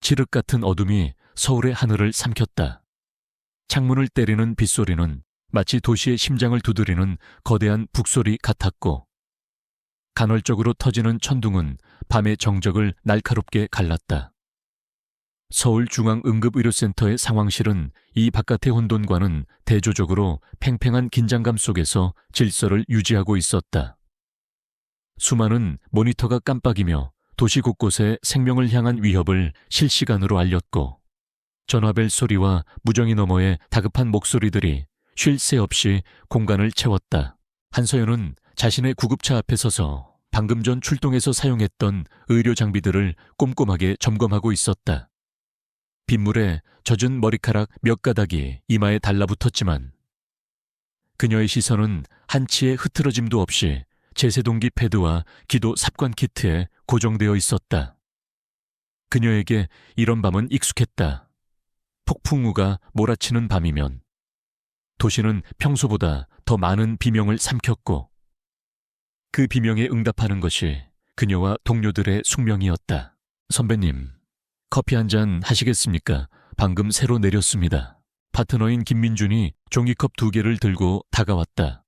칠흑 같은 어둠이 서울의 하늘을 삼켰다. 창문을 때리는 빗소리는 마치 도시의 심장을 두드리는 거대한 북소리 같았고, 간헐적으로 터지는 천둥은 밤의 정적을 날카롭게 갈랐다. 서울중앙응급의료센터의 상황실은 이 바깥의 혼돈과는 대조적으로 팽팽한 긴장감 속에서 질서를 유지하고 있었다. 수많은 모니터가 깜빡이며 도시 곳곳에 생명을 향한 위협을 실시간으로 알렸고, 전화벨 소리와 무정이 너머의 다급한 목소리들이 쉴 새 없이 공간을 채웠다. 한서연은 자신의 구급차 앞에 서서 방금 전 출동해서 사용했던 의료 장비들을 꼼꼼하게 점검하고 있었다. 빗물에 젖은 머리카락 몇 가닥이 이마에 달라붙었지만 그녀의 시선은 한치의 흐트러짐도 없이 제세동기 패드와 기도 삽관 키트에 고정되어 있었다. 그녀에게 이런 밤은 익숙했다. 폭풍우가 몰아치는 밤이면 도시는 평소보다 더 많은 비명을 삼켰고, 그 비명에 응답하는 것이 그녀와 동료들의 숙명이었다. 선배님, 커피 한 잔 하시겠습니까? 방금 새로 내렸습니다. 파트너인 김민준이 종이컵 2개를 들고 다가왔다.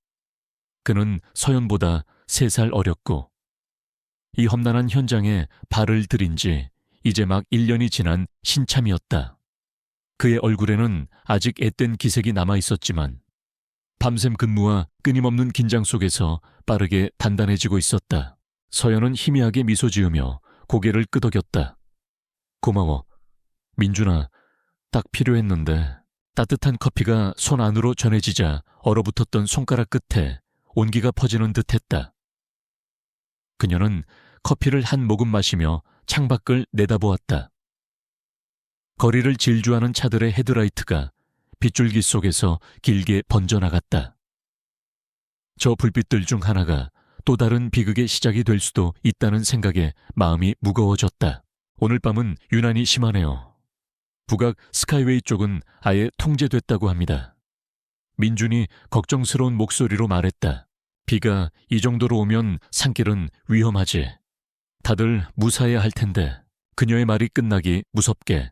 그는 서연보다 3살 어렸고, 이 험난한 현장에 발을 들인 지 이제 막 1년이 지난 신참이었다. 그의 얼굴에는 아직 앳된 기색이 남아있었지만 밤샘 근무와 끊임없는 긴장 속에서 빠르게 단단해지고 있었다. 서연은 희미하게 미소 지으며 고개를 끄덕였다. 고마워. 민준아, 딱 필요했는데. 따뜻한 커피가 손 안으로 전해지자 얼어붙었던 손가락 끝에 온기가 퍼지는 듯했다. 그녀는 커피를 한 모금 마시며 창밖을 내다보았다. 거리를 질주하는 차들의 헤드라이트가 빗줄기 속에서 길게 번져나갔다. 저 불빛들 중 하나가 또 다른 비극의 시작이 될 수도 있다는 생각에 마음이 무거워졌다. 오늘 밤은 유난히 심하네요. 북악 스카이웨이 쪽은 아예 통제됐다고 합니다. 민준이 걱정스러운 목소리로 말했다. 비가 이 정도로 오면 산길은 위험하지. 다들 무사해야 할 텐데. 그녀의 말이 끝나기 무섭게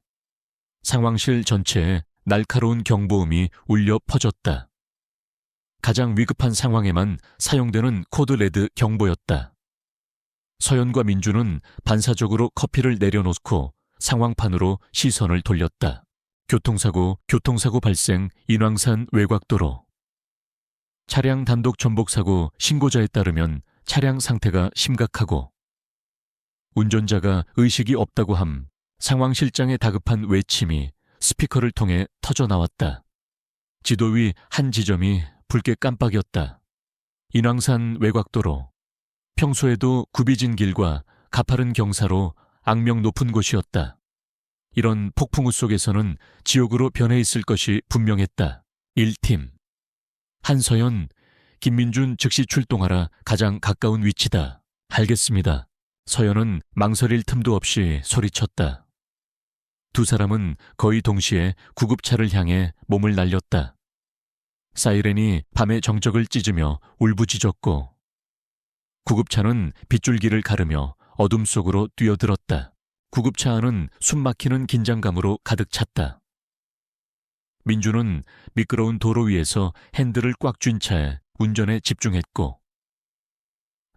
상황실 전체에 날카로운 경보음이 울려 퍼졌다. 가장 위급한 상황에만 사용되는 코드 레드 경보였다. 서연과 민주는 반사적으로 커피를 내려놓고 상황판으로 시선을 돌렸다. 교통사고 발생 인왕산 외곽도로. 차량 단독 전복사고 신고자에 따르면 차량 상태가 심각하고 운전자가 의식이 없다고 함. 상황실장의 다급한 외침이 스피커를 통해 터져나왔다. 지도 위 한 지점이 붉게 깜빡였다. 인왕산 외곽도로. 평소에도 굽이진 길과 가파른 경사로 악명 높은 곳이었다. 이런 폭풍우 속에서는 지옥으로 변해 있을 것이 분명했다. 1팀. 한서연, 김민준 즉시 출동하라. 가장 가까운 위치다. 알겠습니다. 서연은 망설일 틈도 없이 소리쳤다. 두 사람은 거의 동시에 구급차를 향해 몸을 날렸다. 사이렌이 밤의 정적을 찢으며 울부짖었고, 구급차는 빗줄기를 가르며 어둠 속으로 뛰어들었다. 구급차 안은 숨막히는 긴장감으로 가득 찼다. 민주는 미끄러운 도로 위에서 핸들을 꽉 쥔 채 운전에 집중했고,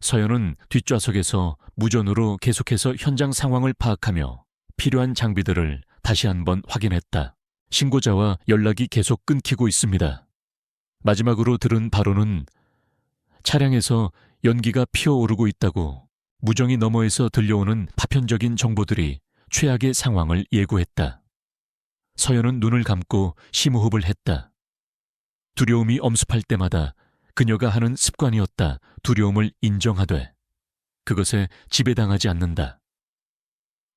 서연은 뒷좌석에서 무전으로 계속해서 현장 상황을 파악하며 필요한 장비들을 다시 한번 확인했다. 신고자와 연락이 계속 끊기고 있습니다. 마지막으로 들은 바로는 차량에서 연기가 피어오르고 있다고. 무정이 너머에서 들려오는 파편적인 정보들이 최악의 상황을 예고했다. 서연은 눈을 감고 심호흡을 했다. 두려움이 엄습할 때마다 그녀가 하는 습관이었다. 두려움을 인정하되 그것에 지배당하지 않는다.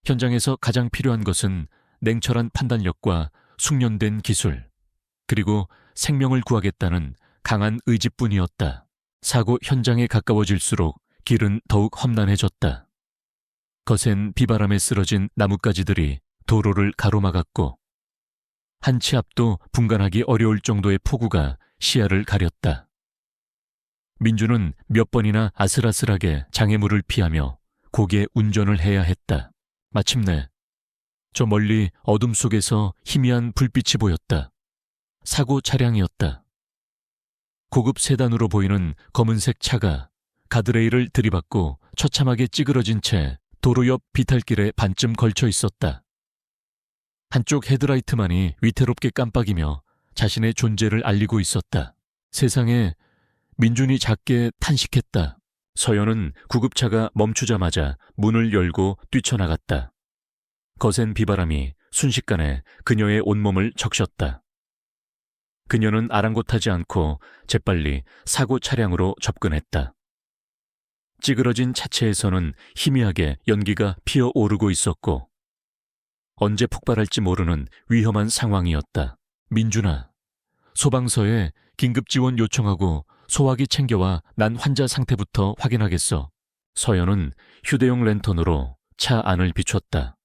현장에서 가장 필요한 것은 냉철한 판단력과 숙련된 기술, 그리고 생명을 구하겠다는 강한 의지뿐이었다. 사고 현장에 가까워질수록 길은 더욱 험난해졌다. 거센 비바람에 쓰러진 나뭇가지들이 도로를 가로막았고 한 치 앞도 분간하기 어려울 정도의 폭우가 시야를 가렸다. 민주는 몇 번이나 아슬아슬하게 장애물을 피하며 고개 운전을 해야 했다. 마침내 저 멀리 어둠 속에서 희미한 불빛이 보였다. 사고 차량이었다. 고급 세단으로 보이는 검은색 차가 가드레일을 들이받고 처참하게 찌그러진 채 도로 옆 비탈길에 반쯤 걸쳐 있었다. 한쪽 헤드라이트만이 위태롭게 깜빡이며 자신의 존재를 알리고 있었다. 세상에, 민준이 작게 탄식했다. 서연은 구급차가 멈추자마자 문을 열고 뛰쳐나갔다. 거센 비바람이 순식간에 그녀의 온몸을 적셨다. 그녀는 아랑곳하지 않고 재빨리 사고 차량으로 접근했다. 찌그러진 차체에서는 희미하게 연기가 피어오르고 있었고 언제 폭발할지 모르는 위험한 상황이었다. 민준아, 소방서에 긴급지원 요청하고 소화기 챙겨와 난 환자 상태부터 확인하겠어. 서연은 휴대용 랜턴으로 차 안을 비췄다.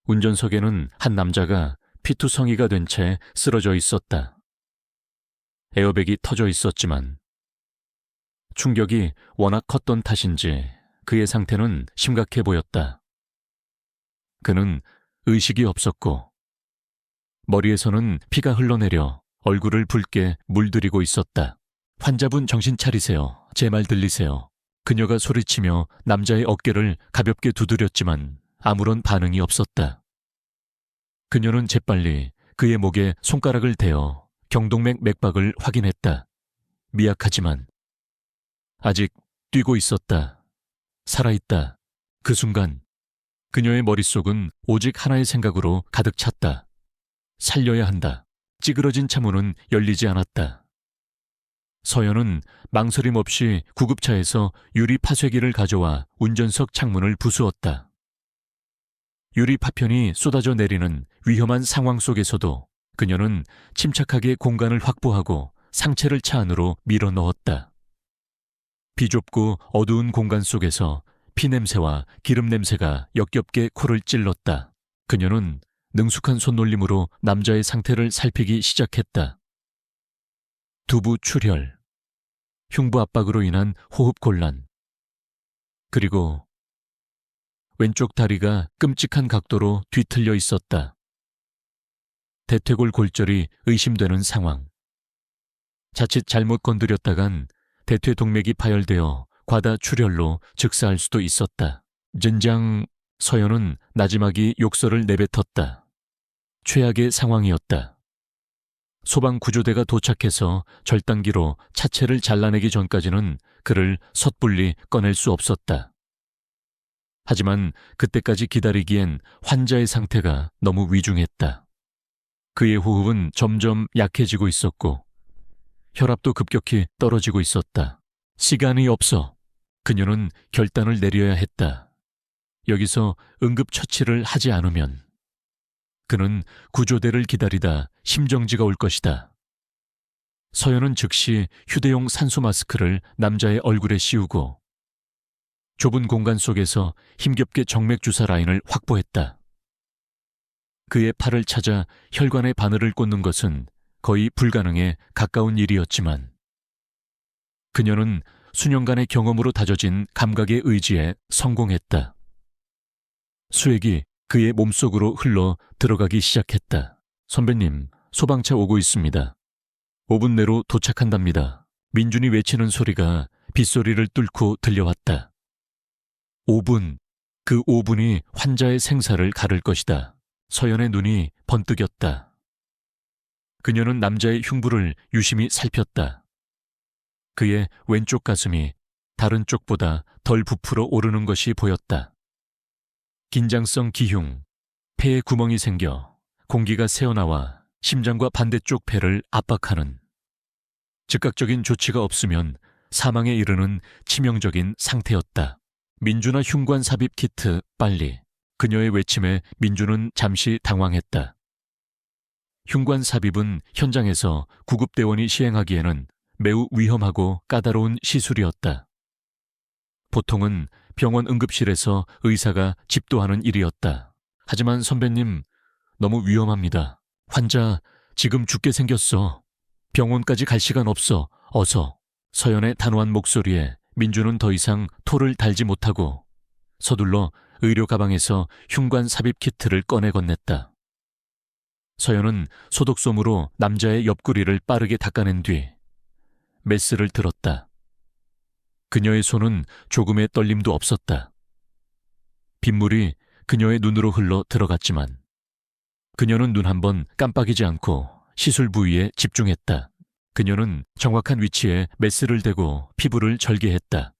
운전석에는 한 남자가 피투성이가 된 채 쓰러져 있었다. 에어백이 터져 있었지만 충격이 워낙 컸던 탓인지 그의 상태는 심각해 보였다. 그는 의식이 없었고 머리에서는 피가 흘러내려 얼굴을 붉게 물들이고 있었다. 환자분 정신 차리세요. 제 말 들리세요. 그녀가 소리치며 남자의 어깨를 가볍게 두드렸지만 아무런 반응이 없었다. 그녀는 재빨리 그의 목에 손가락을 대어 경동맥 맥박을 확인했다. 미약하지만 아직 뛰고 있었다. 살아있다. 그 순간 그녀의 머릿속은 오직 하나의 생각으로 가득 찼다. 살려야 한다. 찌그러진 차 문은 열리지 않았다. 서연은 망설임 없이 구급차에서 유리 파쇄기를 가져와 운전석 창문을 부수었다. 유리 파편이 쏟아져 내리는 위험한 상황 속에서도 그녀는 침착하게 공간을 확보하고 상체를 차 안으로 밀어 넣었다. 비좁고 어두운 공간 속에서 피냄새와 기름 냄새가 역겹게 코를 찔렀다. 그녀는 능숙한 손놀림으로 남자의 상태를 살피기 시작했다. 두부 출혈, 흉부 압박으로 인한 호흡 곤란, 그리고 왼쪽 다리가 끔찍한 각도로 뒤틀려 있었다. 대퇴골 골절이 의심되는 상황. 자칫 잘못 건드렸다간 대퇴동맥이 파열되어 과다 출혈로 즉사할 수도 있었다. 젠장. 서연은 나지막이 욕설을 내뱉었다. 최악의 상황이었다. 소방구조대가 도착해서 절단기로 차체를 잘라내기 전까지는 그를 섣불리 꺼낼 수 없었다. 하지만 그때까지 기다리기엔 환자의 상태가 너무 위중했다. 그의 호흡은 점점 약해지고 있었고 혈압도 급격히 떨어지고 있었다. 시간이 없어. 그녀는 결단을 내려야 했다. 여기서 응급처치를 하지 않으면 그는 구조대를 기다리다 심정지가 올 것이다. 서연은 즉시 휴대용 산소 마스크를 남자의 얼굴에 씌우고 좁은 공간 속에서 힘겹게 정맥주사 라인을 확보했다. 그의 팔을 찾아 혈관에 바늘을 꽂는 것은 거의 불가능에 가까운 일이었지만 그녀는 수년간의 경험으로 다져진 감각의 의지에 성공했다. 수액이 그의 몸속으로 흘러 들어가기 시작했다. 선배님, 소방차 오고 있습니다. 5분 내로 도착한답니다. 민준이 외치는 소리가 빗소리를 뚫고 들려왔다. 5분, 그 5분이 환자의 생사를 가를 것이다. 서연의 눈이 번뜩였다. 그녀는 남자의 흉부를 유심히 살폈다. 그의 왼쪽 가슴이 다른 쪽보다 덜 부풀어 오르는 것이 보였다. 긴장성 기흉, 폐에 구멍이 생겨 공기가 새어나와 심장과 반대쪽 폐를 압박하는, 즉각적인 조치가 없으면 사망에 이르는 치명적인 상태였다. 민준아, 흉관 삽입 키트 빨리. 그녀의 외침에 민준은 잠시 당황했다. 흉관 삽입은 현장에서 구급대원이 시행하기에는 매우 위험하고 까다로운 시술이었다. 보통은 병원 응급실에서 의사가 집도하는 일이었다. 하지만 선배님, 너무 위험합니다. 환자 지금 죽게 생겼어. 병원까지 갈 시간 없어. 어서. 서연의 단호한 목소리에 민준은 더 이상 토를 달지 못하고 서둘러 의료 가방에서 흉관 삽입 키트를 꺼내 건넸다. 서연은 소독솜으로 남자의 옆구리를 빠르게 닦아낸 뒤 메스를 들었다. 그녀의 손은 조금의 떨림도 없었다. 빗물이 그녀의 눈으로 흘러 들어갔지만 그녀는 눈 한번 깜빡이지 않고 시술 부위에 집중했다. 그녀는 정확한 위치에 메스를 대고 피부를 절개했다.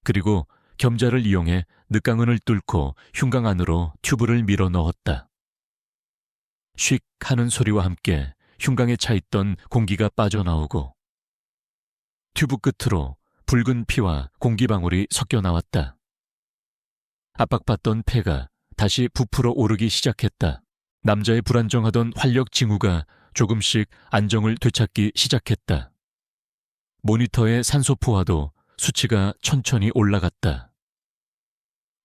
그리고 겸자를 이용해 늑강은을 뚫고 흉곽 안으로 튜브를 밀어 넣었다. 쉭 하는 소리와 함께 흉곽에 차있던 공기가 빠져나오고 튜브 끝으로 붉은 피와 공기방울이 섞여 나왔다. 압박받던 폐가 다시 부풀어 오르기 시작했다. 남자의 불안정하던 활력 징후가 조금씩 안정을 되찾기 시작했다. 모니터의 산소 포화도 수치가 천천히 올라갔다.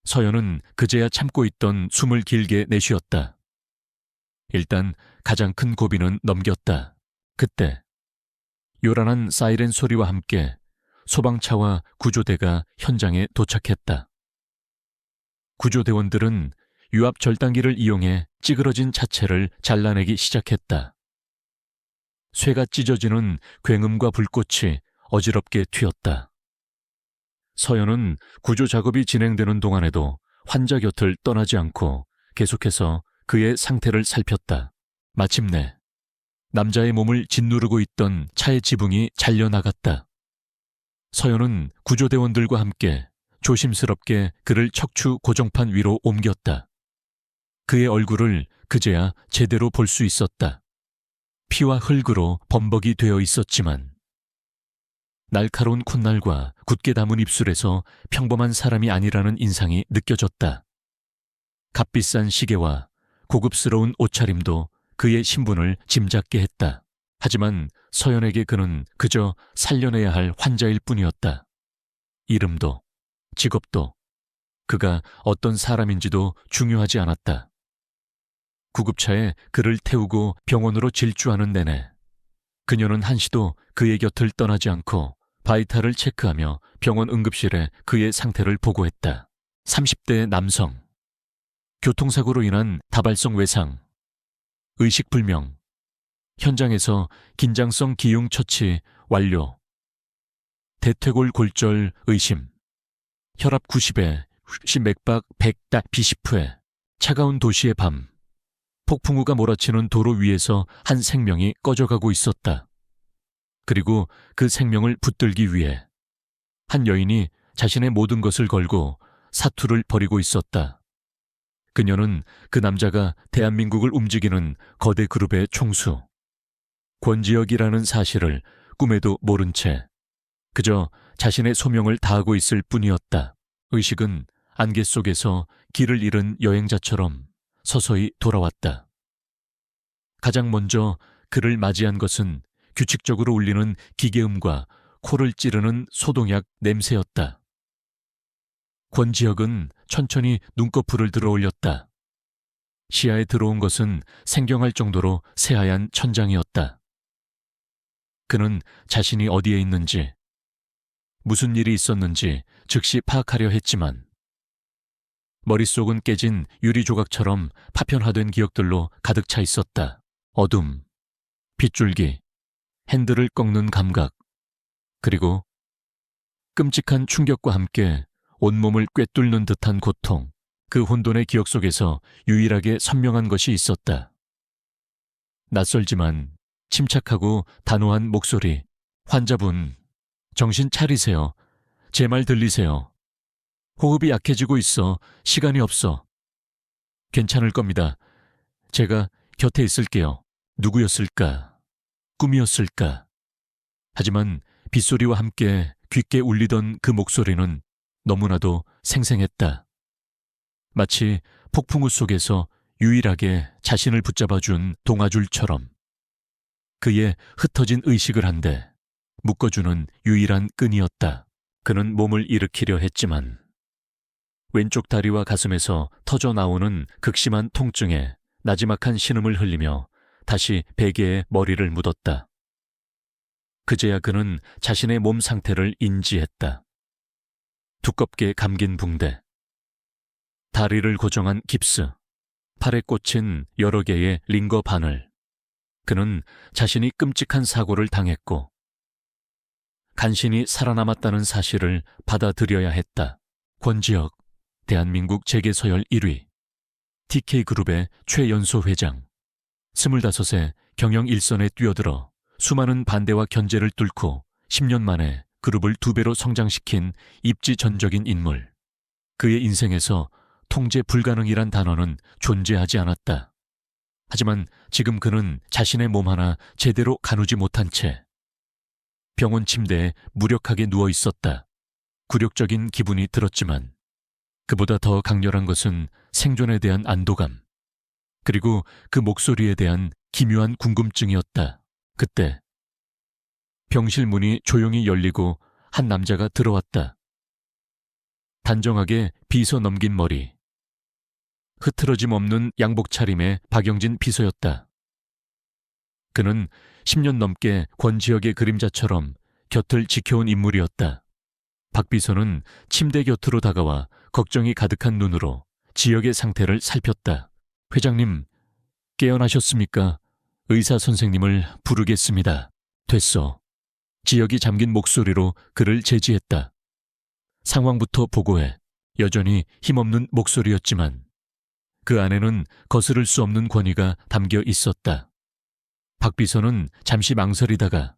서연은 그제야 참고 있던 숨을 길게 내쉬었다. 일단 가장 큰 고비는 넘겼다. 그때 요란한 사이렌 소리와 함께 소방차와 구조대가 현장에 도착했다. 구조대원들은 유압 절단기를 이용해 찌그러진 차체를 잘라내기 시작했다. 쇠가 찢어지는 굉음과 불꽃이 어지럽게 튀었다. 서연은 구조 작업이 진행되는 동안에도 환자 곁을 떠나지 않고 계속해서 그의 상태를 살폈다. 마침내 남자의 몸을 짓누르고 있던 차의 지붕이 잘려나갔다. 서연은 구조대원들과 함께 조심스럽게 그를 척추 고정판 위로 옮겼다. 그의 얼굴을 그제야 제대로 볼 수 있었다. 피와 흙으로 범벅이 되어 있었지만 날카로운 콧날과 굳게 담은 입술에서 평범한 사람이 아니라는 인상이 느껴졌다. 값비싼 시계와 고급스러운 옷차림도 그의 신분을 짐작게 했다. 하지만 서연에게 그는 그저 살려내야 할 환자일 뿐이었다. 이름도 직업도 그가 어떤 사람인지도 중요하지 않았다. 구급차에 그를 태우고 병원으로 질주하는 내내 그녀는 한시도 그의 곁을 떠나지 않고 바이탈을 체크하며 병원 응급실에 그의 상태를 보고했다. 30대 남성. 교통사고로 인한 다발성 외상. 의식불명. 현장에서 긴장성 기흉 처치 완료. 대퇴골 골절 의심. 혈압 90에 심맥박 100다 비시프에 차가운 도시의 밤. 폭풍우가 몰아치는 도로 위에서 한 생명이 꺼져가고 있었다. 그리고 그 생명을 붙들기 위해 한 여인이 자신의 모든 것을 걸고 사투를 벌이고 있었다. 그녀는 그 남자가 대한민국을 움직이는 거대 그룹의 총수, 권지혁이라는 사실을 꿈에도 모른 채 그저 자신의 소명을 다하고 있을 뿐이었다. 의식은 안개 속에서 길을 잃은 여행자처럼 서서히 돌아왔다. 가장 먼저 그를 맞이한 것은 규칙적으로 울리는 기계음과 코를 찌르는 소독약 냄새였다. 권지혁은 천천히 눈꺼풀을 들어 올렸다. 시야에 들어온 것은 생경할 정도로 새하얀 천장이었다. 그는 자신이 어디에 있는지, 무슨 일이 있었는지 즉시 파악하려 했지만 머릿속은 깨진 유리 조각처럼 파편화된 기억들로 가득 차 있었다. 어둠, 빗줄기, 핸들을 꺾는 감각, 그리고 끔찍한 충격과 함께 온몸을 꿰뚫는 듯한 고통. 그 혼돈의 기억 속에서 유일하게 선명한 것이 있었다. 낯설지만 침착하고 단호한 목소리. 환자분, 정신 차리세요. 제 말 들리세요. 호흡이 약해지고 있어. 시간이 없어. 괜찮을 겁니다. 제가 곁에 있을게요. 누구였을까? 꿈이었을까? 하지만 빗소리와 함께 깊게 울리던 그 목소리는 너무나도 생생했다. 마치 폭풍우 속에서 유일하게 자신을 붙잡아준 동아줄처럼 그의 흩어진 의식을 한데 묶어주는 유일한 끈이었다. 그는 몸을 일으키려 했지만 왼쪽 다리와 가슴에서 터져 나오는 극심한 통증에 나지막한 신음을 흘리며 다시 베개에 머리를 묻었다. 그제야 그는 자신의 몸 상태를 인지했다. 두껍게 감긴 붕대, 다리를 고정한 깁스, 팔에 꽂힌 여러 개의 링거 바늘. 그는 자신이 끔찍한 사고를 당했고 간신히 살아남았다는 사실을 받아들여야 했다. 권지혁, 대한민국 재계서열 1위, TK그룹의 최연소 회장, 25세 경영 일선에 뛰어들어 수많은 반대와 견제를 뚫고 10년 만에 그룹을 2배로 성장시킨 입지전적인 인물. 그의 인생에서 통제 불가능이란 단어는 존재하지 않았다. 하지만 지금 그는 자신의 몸 하나 제대로 가누지 못한 채 병원 침대에 무력하게 누워 있었다. 굴욕적인 기분이 들었지만 그보다 더 강렬한 것은 생존에 대한 안도감, 그리고 그 목소리에 대한 기묘한 궁금증이었다. 그때 병실 문이 조용히 열리고 한 남자가 들어왔다. 단정하게 빗어 넘긴 머리, 흐트러짐 없는 양복 차림의 박영진 비서였다. 그는 10년 넘게 권지혁의 그림자처럼 곁을 지켜온 인물이었다. 박 비서는 침대 곁으로 다가와 걱정이 가득한 눈으로 지혁의 상태를 살폈다. 회장님, 깨어나셨습니까? 의사 선생님을 부르겠습니다. 됐어. 지혁이 잠긴 목소리로 그를 제지했다. 상황부터 보고해. 여전히 힘없는 목소리였지만 그 안에는 거스를 수 없는 권위가 담겨 있었다. 박 비서는 잠시 망설이다가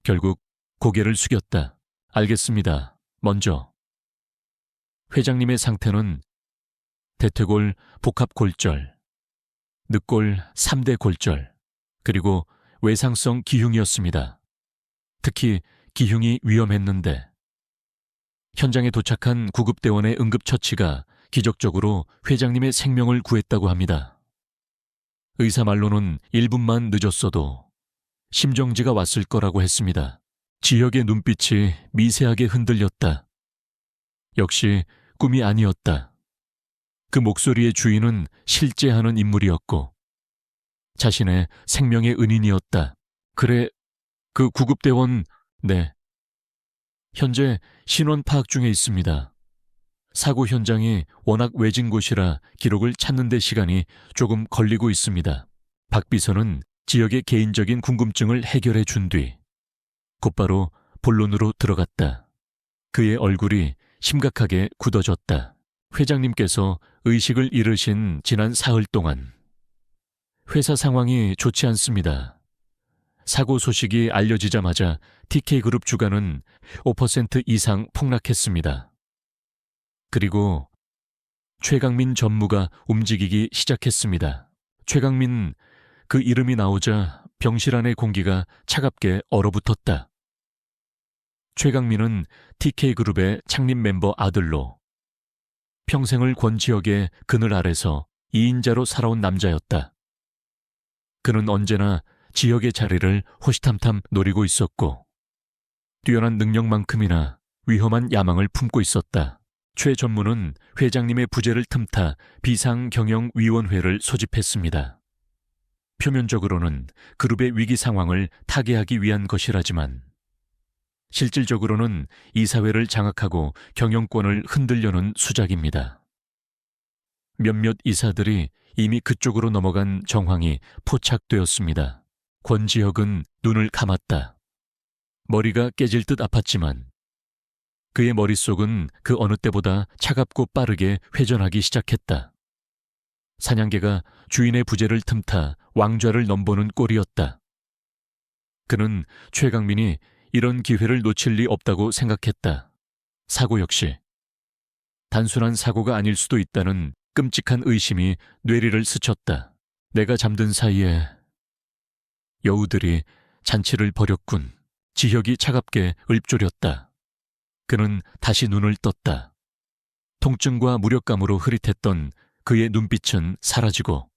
결국 고개를 숙였다. 알겠습니다. 먼저 회장님의 상태는 대퇴골 복합골절, 늑골 3대 골절, 그리고 외상성 기흉이었습니다. 특히 기흉이 위험했는데 현장에 도착한 구급대원의 응급처치가 기적적으로 회장님의 생명을 구했다고 합니다. 의사 말로는 1분만 늦었어도 심정지가 왔을 거라고 했습니다. 지혁의 눈빛이 미세하게 흔들렸다. 역시 꿈이 아니었다. 그 목소리의 주인은 실제 하는 인물이었고 자신의 생명의 은인이었다. 그래, 그 구급대원, 네. 현재 신원 파악 중에 있습니다. 사고 현장이 워낙 외진 곳이라 기록을 찾는 데 시간이 조금 걸리고 있습니다. 박 비서는 지역의 개인적인 궁금증을 해결해 준 뒤 곧바로 본론으로 들어갔다. 그의 얼굴이 심각하게 굳어졌다. 회장님께서 의식을 잃으신 지난 사흘 동안 회사 상황이 좋지 않습니다. 사고 소식이 알려지자마자 TK그룹 주가는 5% 이상 폭락했습니다. 그리고 최강민 전무가 움직이기 시작했습니다. 최강민, 그 이름이 나오자 병실 안의 공기가 차갑게 얼어붙었다. 최강민은 TK그룹의 창립 멤버 아들로 평생을 권지혁의 그늘 아래서 2인자로 살아온 남자였다. 그는 언제나 지혁의 자리를 호시탐탐 노리고 있었고 뛰어난 능력만큼이나 위험한 야망을 품고 있었다. 최 전무는 회장님의 부재를 틈타 비상경영위원회를 소집했습니다. 표면적으로는 그룹의 위기 상황을 타개하기 위한 것이라지만 실질적으로는 이사회를 장악하고 경영권을 흔들려는 수작입니다. 몇몇 이사들이 이미 그쪽으로 넘어간 정황이 포착되었습니다. 권지혁은 눈을 감았다. 머리가 깨질 듯 아팠지만 그의 머릿속은 그 어느 때보다 차갑고 빠르게 회전하기 시작했다. 사냥개가 주인의 부재를 틈타 왕좌를 넘보는 꼴이었다. 그는 최강민이 이런 기회를 놓칠 리 없다고 생각했다. 사고 역시 단순한 사고가 아닐 수도 있다는 끔찍한 의심이 뇌리를 스쳤다. 내가 잠든 사이에 여우들이 잔치를 벌였군. 지혁이 차갑게 읊조렸다. 그는 다시 눈을 떴다. 통증과 무력감으로 흐릿했던 그의 눈빛은 사라지고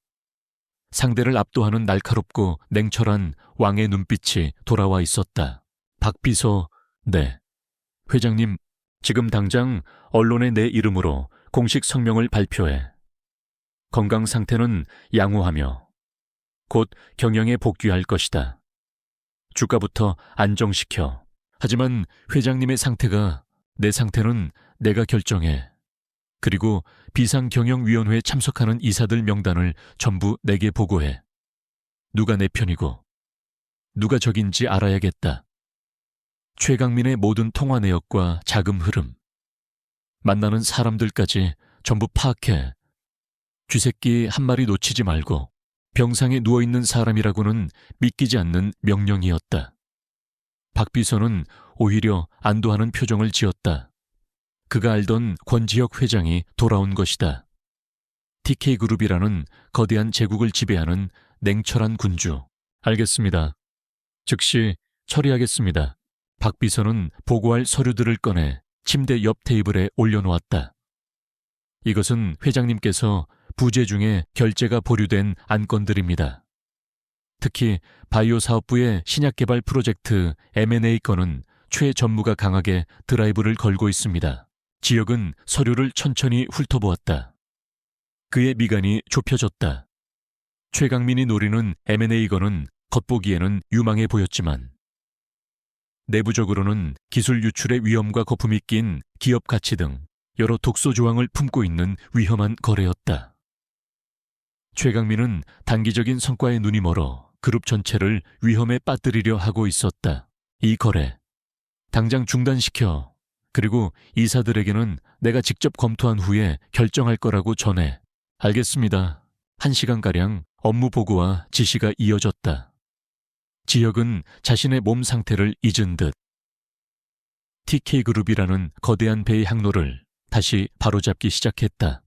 상대를 압도하는 날카롭고 냉철한 왕의 눈빛이 돌아와 있었다. 박 비서, 네. 회장님, 지금 당장 언론에 내 이름으로 공식 성명을 발표해. 건강 상태는 양호하며 곧 경영에 복귀할 것이다. 주가부터 안정시켜. 하지만 회장님의 상태가, 내 상태는 내가 결정해. 그리고 비상경영위원회에 참석하는 이사들 명단을 전부 내게 보고해. 누가 내 편이고 누가 적인지 알아야겠다. 최강민의 모든 통화 내역과 자금 흐름, 만나는 사람들까지 전부 파악해. 쥐새끼 한 마리 놓치지 말고. 병상에 누워있는 사람이라고는 믿기지 않는 명령이었다. 박 비서는 오히려 안도하는 표정을 지었다. 그가 알던 권지혁 회장이 돌아온 것이다. TK그룹이라는 거대한 제국을 지배하는 냉철한 군주. 알겠습니다. 즉시 처리하겠습니다. 박 비서는 보고할 서류들을 꺼내 침대 옆 테이블에 올려놓았다. 이것은 회장님께서 부재 중에 결제가 보류된 안건들입니다. 특히 바이오 사업부의 신약개발 프로젝트 M&A 건은 최 전무가 강하게 드라이브를 걸고 있습니다. 지혁은 서류를 천천히 훑어보았다. 그의 미간이 좁혀졌다. 최강민이 노리는 M&A 건은 겉보기에는 유망해 보였지만 내부적으로는 기술 유출의 위험과 거품이 낀 기업 가치 등 여러 독소 조항을 품고 있는 위험한 거래였다. 최강민은 단기적인 성과에 눈이 멀어 그룹 전체를 위험에 빠뜨리려 하고 있었다. 이 거래, 당장 중단시켜. 그리고 이사들에게는 내가 직접 검토한 후에 결정할 거라고 전해. 알겠습니다. 1시간가량 업무 보고와 지시가 이어졌다. 지혁은 자신의 몸 상태를 잊은 듯 TK그룹이라는 거대한 배의 항로를 다시 바로잡기 시작했다.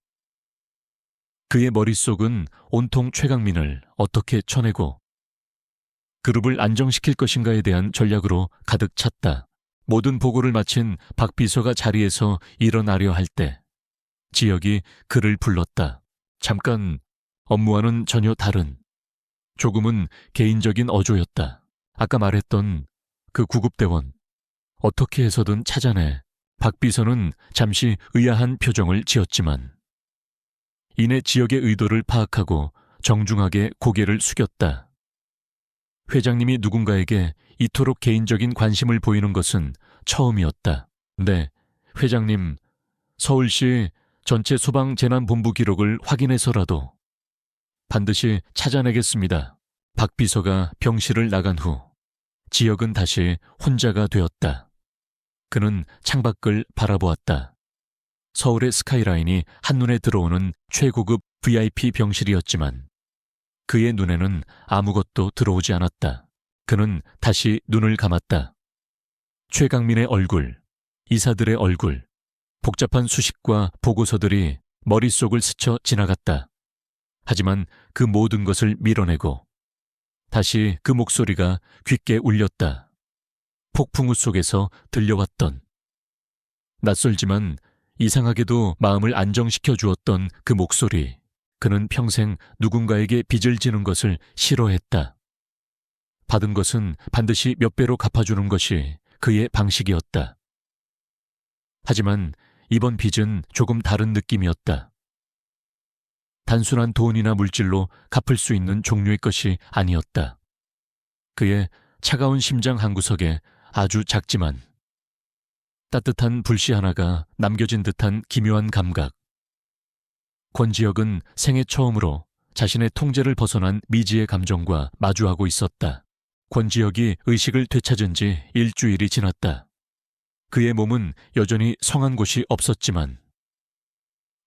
그의 머릿속은 온통 최강민을 어떻게 쳐내고 그룹을 안정시킬 것인가에 대한 전략으로 가득 찼다. 모든 보고를 마친 박 비서가 자리에서 일어나려 할 때 지혁이 그를 불렀다. 잠깐, 업무와는 전혀 다른, 조금은 개인적인 어조였다. 아까 말했던 그 구급대원, 어떻게 해서든 찾아내. 박 비서는 잠시 의아한 표정을 지었지만 이내 지역의 의도를 파악하고 정중하게 고개를 숙였다. 회장님이 누군가에게 이토록 개인적인 관심을 보이는 것은 처음이었다. 네, 회장님, 서울시 전체 소방재난본부 기록을 확인해서라도 반드시 찾아내겠습니다. 박 비서가 병실을 나간 후 지역은 다시 혼자가 되었다. 그는 창밖을 바라보았다. 서울의 스카이라인이 한눈에 들어오는 최고급 VIP 병실이었지만 그의 눈에는 아무것도 들어오지 않았다. 그는 다시 눈을 감았다. 최강민의 얼굴, 이사들의 얼굴, 복잡한 수식과 보고서들이 머릿속을 스쳐 지나갔다. 하지만 그 모든 것을 밀어내고 다시 그 목소리가 귓게 울렸다. 폭풍우 속에서 들려왔던, 낯설지만 이상하게도 마음을 안정시켜 주었던 그 목소리. 그는 평생 누군가에게 빚을 지는 것을 싫어했다. 받은 것은 반드시 몇 배로 갚아주는 것이 그의 방식이었다. 하지만 이번 빚은 조금 다른 느낌이었다. 단순한 돈이나 물질로 갚을 수 있는 종류의 것이 아니었다. 그의 차가운 심장 한구석에 아주 작지만 따뜻한 불씨 하나가 남겨진 듯한 기묘한 감각. 권지혁은 생애 처음으로 자신의 통제를 벗어난 미지의 감정과 마주하고 있었다. 권지혁이 의식을 되찾은 지 일주일이 지났다. 그의 몸은 여전히 성한 곳이 없었지만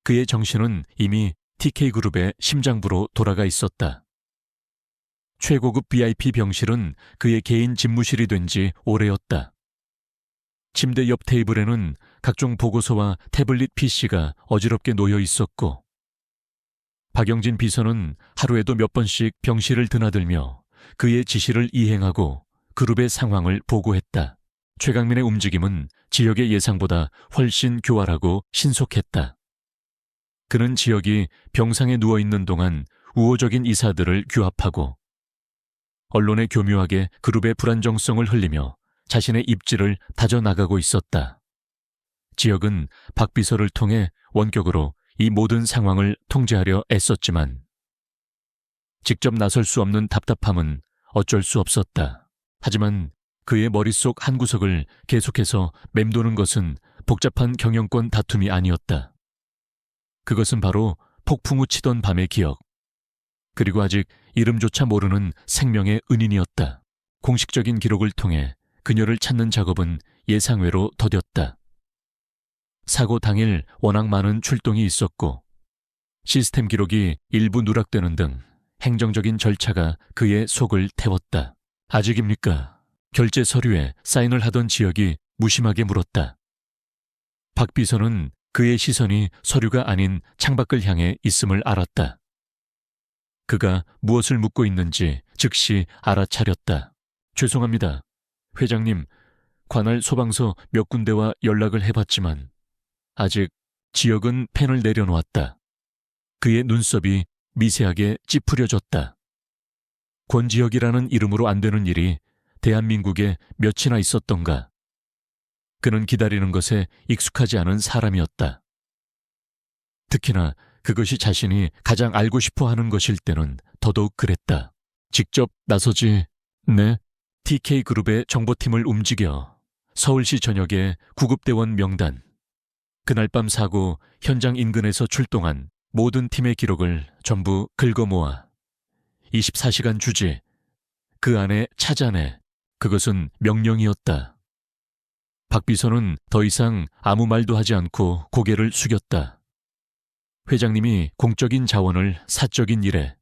그의 정신은 이미 TK그룹의 심장부로 돌아가 있었다. 최고급 VIP 병실은 그의 개인 집무실이 된 지 오래였다. 침대 옆 테이블에는 각종 보고서와 태블릿 PC가 어지럽게 놓여 있었고 박영진 비서는 하루에도 몇 번씩 병실을 드나들며 그의 지시를 이행하고 그룹의 상황을 보고했다. 최강민의 움직임은 지역의 예상보다 훨씬 교활하고 신속했다. 그는 지역이 병상에 누워있는 동안 우호적인 이사들을 규합하고 언론에 교묘하게 그룹의 불안정성을 흘리며 자신의 입지를 다져나가고 있었다. 지역은 박 비서를 통해 원격으로 이 모든 상황을 통제하려 애썼지만 직접 나설 수 없는 답답함은 어쩔 수 없었다. 하지만 그의 머릿속 한구석을 계속해서 맴도는 것은 복잡한 경영권 다툼이 아니었다. 그것은 바로 폭풍우 치던 밤의 기억. 그리고 아직 이름조차 모르는 생명의 은인이었다. 공식적인 기록을 통해 그녀를 찾는 작업은 예상외로 더뎠다. 사고 당일 워낙 많은 출동이 있었고 시스템 기록이 일부 누락되는 등 행정적인 절차가 그의 속을 태웠다. 아직입니까? 결제 서류에 사인을 하던 지혁이 무심하게 물었다. 박 비서는 그의 시선이 서류가 아닌 창밖을 향해 있음을 알았다. 그가 무엇을 묻고 있는지 즉시 알아차렸다. 죄송합니다. 회장님, 관할 소방서 몇 군데와 연락을 해봤지만 아직. 지혁은 펜을 내려놓았다. 그의 눈썹이 미세하게 찌푸려졌다. 권지혁이라는 이름으로 안 되는 일이 대한민국에 몇이나 있었던가. 그는 기다리는 것에 익숙하지 않은 사람이었다. 특히나 그것이 자신이 가장 알고 싶어 하는 것일 때는 더더욱 그랬다. 직접 나서지. 네. TK그룹의 정보팀을 움직여 서울시 전역의 구급대원 명단, 그날 밤 사고 현장 인근에서 출동한 모든 팀의 기록을 전부 긁어모아 24시간 주지, 그 안에 찾아내. 그것은 명령이었다. 박 비서는 더 이상 아무 말도 하지 않고 고개를 숙였다. 회장님이 공적인 자원을 사적인 일에,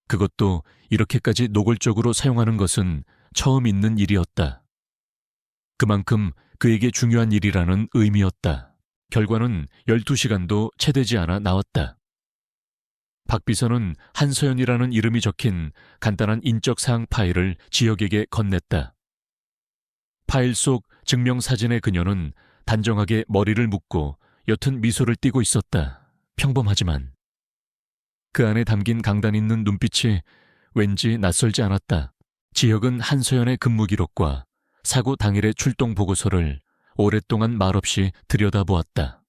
그것도 이렇게까지 노골적으로 사용하는 것은 처음 있는 일이었다. 그만큼 그에게 중요한 일이라는 의미였다. 결과는 12시간도 채 되지 않아 나왔다. 박 비서는 한서연이라는 이름이 적힌 간단한 인적사항 파일을 지혁에게 건넸다. 파일 속 증명사진의 그녀는 단정하게 머리를 묶고 옅은 미소를 띠고 있었다. 평범하지만 그 안에 담긴 강단 있는 눈빛이 왠지 낯설지 않았다. 지혁은 한서연의 근무 기록과 사고 당일의 출동 보고서를 오랫동안 말없이 들여다보았다.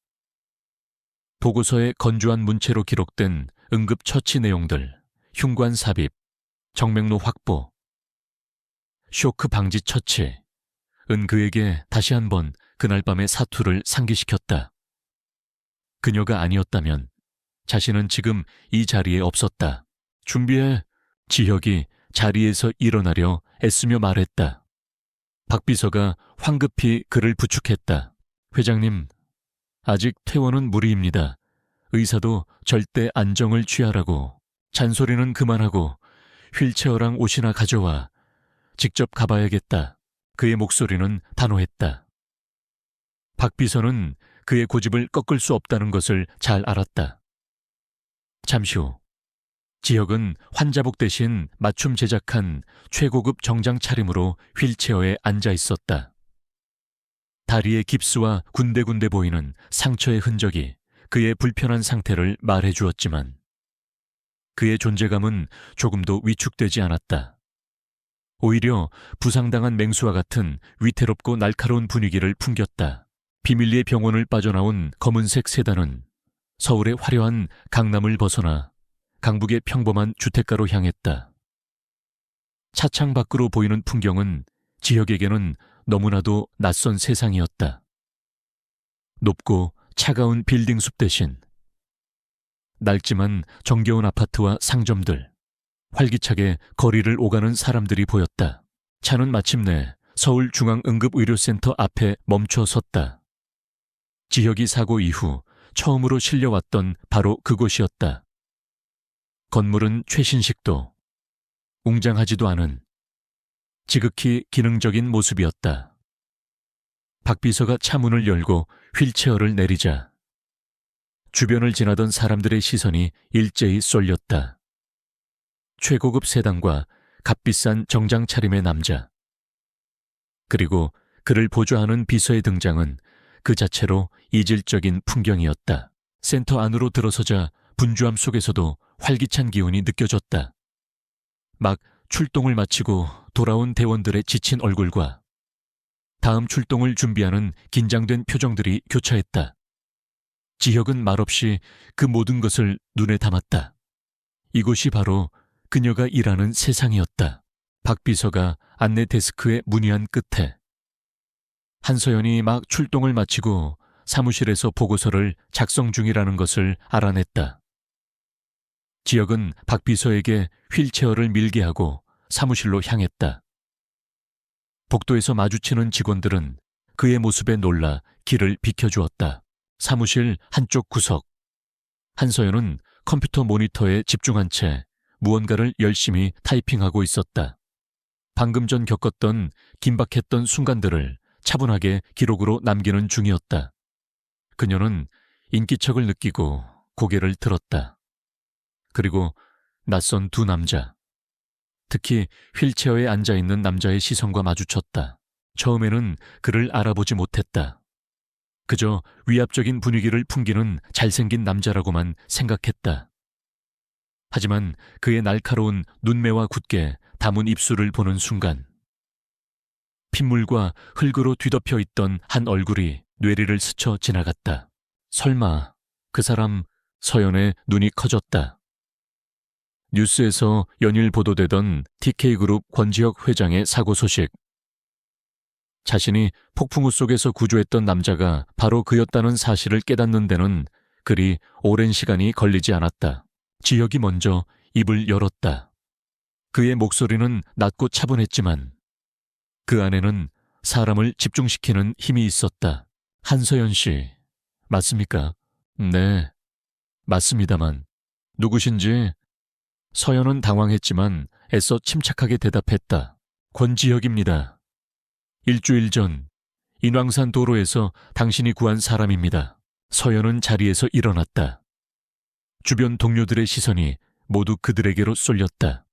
보고서에 건조한 문체로 기록된 응급처치 내용들, 흉관 삽입, 정맥로 확보, 쇼크 방지 처치, 은 그에게 다시 한번 그날 밤의 사투를 상기시켰다. 그녀가 아니었다면 자신은 지금 이 자리에 없었다. 준비해. 지혁이 자리에서 일어나려 애쓰며 말했다. 박 비서가 황급히 그를 부축했다. 회장님, 아직 퇴원은 무리입니다. 의사도 절대 안정을 취하라고. 잔소리는 그만하고 휠체어랑 옷이나 가져와. 직접 가봐야겠다. 그의 목소리는 단호했다. 박 비서는 그의 고집을 꺾을 수 없다는 것을 잘 알았다. 잠시 후 지혁은 환자복 대신 맞춤 제작한 최고급 정장 차림으로 휠체어에 앉아 있었다. 다리의 깁스와 군데군데 보이는 상처의 흔적이 그의 불편한 상태를 말해 주었지만 그의 존재감은 조금도 위축되지 않았다. 오히려 부상당한 맹수와 같은 위태롭고 날카로운 분위기를 풍겼다. 비밀리에 병원을 빠져나온 검은색 세단은 서울의 화려한 강남을 벗어나 강북의 평범한 주택가로 향했다. 차창 밖으로 보이는 풍경은 지혁에게는 너무나도 낯선 세상이었다. 높고 차가운 빌딩 숲 대신 낡지만 정겨운 아파트와 상점들, 활기차게 거리를 오가는 사람들이 보였다. 차는 마침내 서울중앙응급의료센터 앞에 멈춰 섰다. 지혁이 사고 이후 처음으로 실려왔던 바로 그곳이었다. 건물은 최신식도, 웅장하지도 않은 지극히 기능적인 모습이었다. 박 비서가 차 문을 열고 휠체어를 내리자 주변을 지나던 사람들의 시선이 일제히 쏠렸다. 최고급 세단과 값비싼 정장 차림의 남자, 그리고 그를 보좌하는 비서의 등장은 그 자체로 이질적인 풍경이었다. 센터 안으로 들어서자 분주함 속에서도 활기찬 기운이 느껴졌다. 막 출동을 마치고 돌아온 대원들의 지친 얼굴과 다음 출동을 준비하는 긴장된 표정들이 교차했다. 지혁은 말없이 그 모든 것을 눈에 담았다. 이곳이 바로 그녀가 일하는 세상이었다. 박 비서가 안내 데스크에 문의한 끝에 한서연이 막 출동을 마치고 사무실에서 보고서를 작성 중이라는 것을 알아냈다. 지혁은 박 비서에게 휠체어를 밀게 하고 사무실로 향했다. 복도에서 마주치는 직원들은 그의 모습에 놀라 길을 비켜주었다. 사무실 한쪽 구석. 한서연은 컴퓨터 모니터에 집중한 채 무언가를 열심히 타이핑하고 있었다. 방금 전 겪었던 긴박했던 순간들을 차분하게 기록으로 남기는 중이었다. 그녀는 인기척을 느끼고 고개를 들었다. 그리고 낯선 두 남자, 특히 휠체어에 앉아있는 남자의 시선과 마주쳤다. 처음에는 그를 알아보지 못했다. 그저 위압적인 분위기를 풍기는 잘생긴 남자라고만 생각했다. 하지만 그의 날카로운 눈매와 굳게 담은 입술을 보는 순간 핏물과 흙으로 뒤덮여 있던 한 얼굴이 뇌리를 스쳐 지나갔다. 설마 그 사람. 서연의 눈이 커졌다. 뉴스에서 연일 보도되던 TK그룹 권지혁 회장의 사고 소식. 자신이 폭풍우 속에서 구조했던 남자가 바로 그였다는 사실을 깨닫는 데는 그리 오랜 시간이 걸리지 않았다. 지혁이 먼저 입을 열었다. 그의 목소리는 낮고 차분했지만 그 안에는 사람을 집중시키는 힘이 있었다. 한서연 씨, 맞습니까? 네, 맞습니다만. 누구신지? 서연은 당황했지만 애써 침착하게 대답했다. 권지혁입니다. 일주일 전 인왕산 도로에서 당신이 구한 사람입니다. 서연은 자리에서 일어났다. 주변 동료들의 시선이 모두 그들에게로 쏠렸다.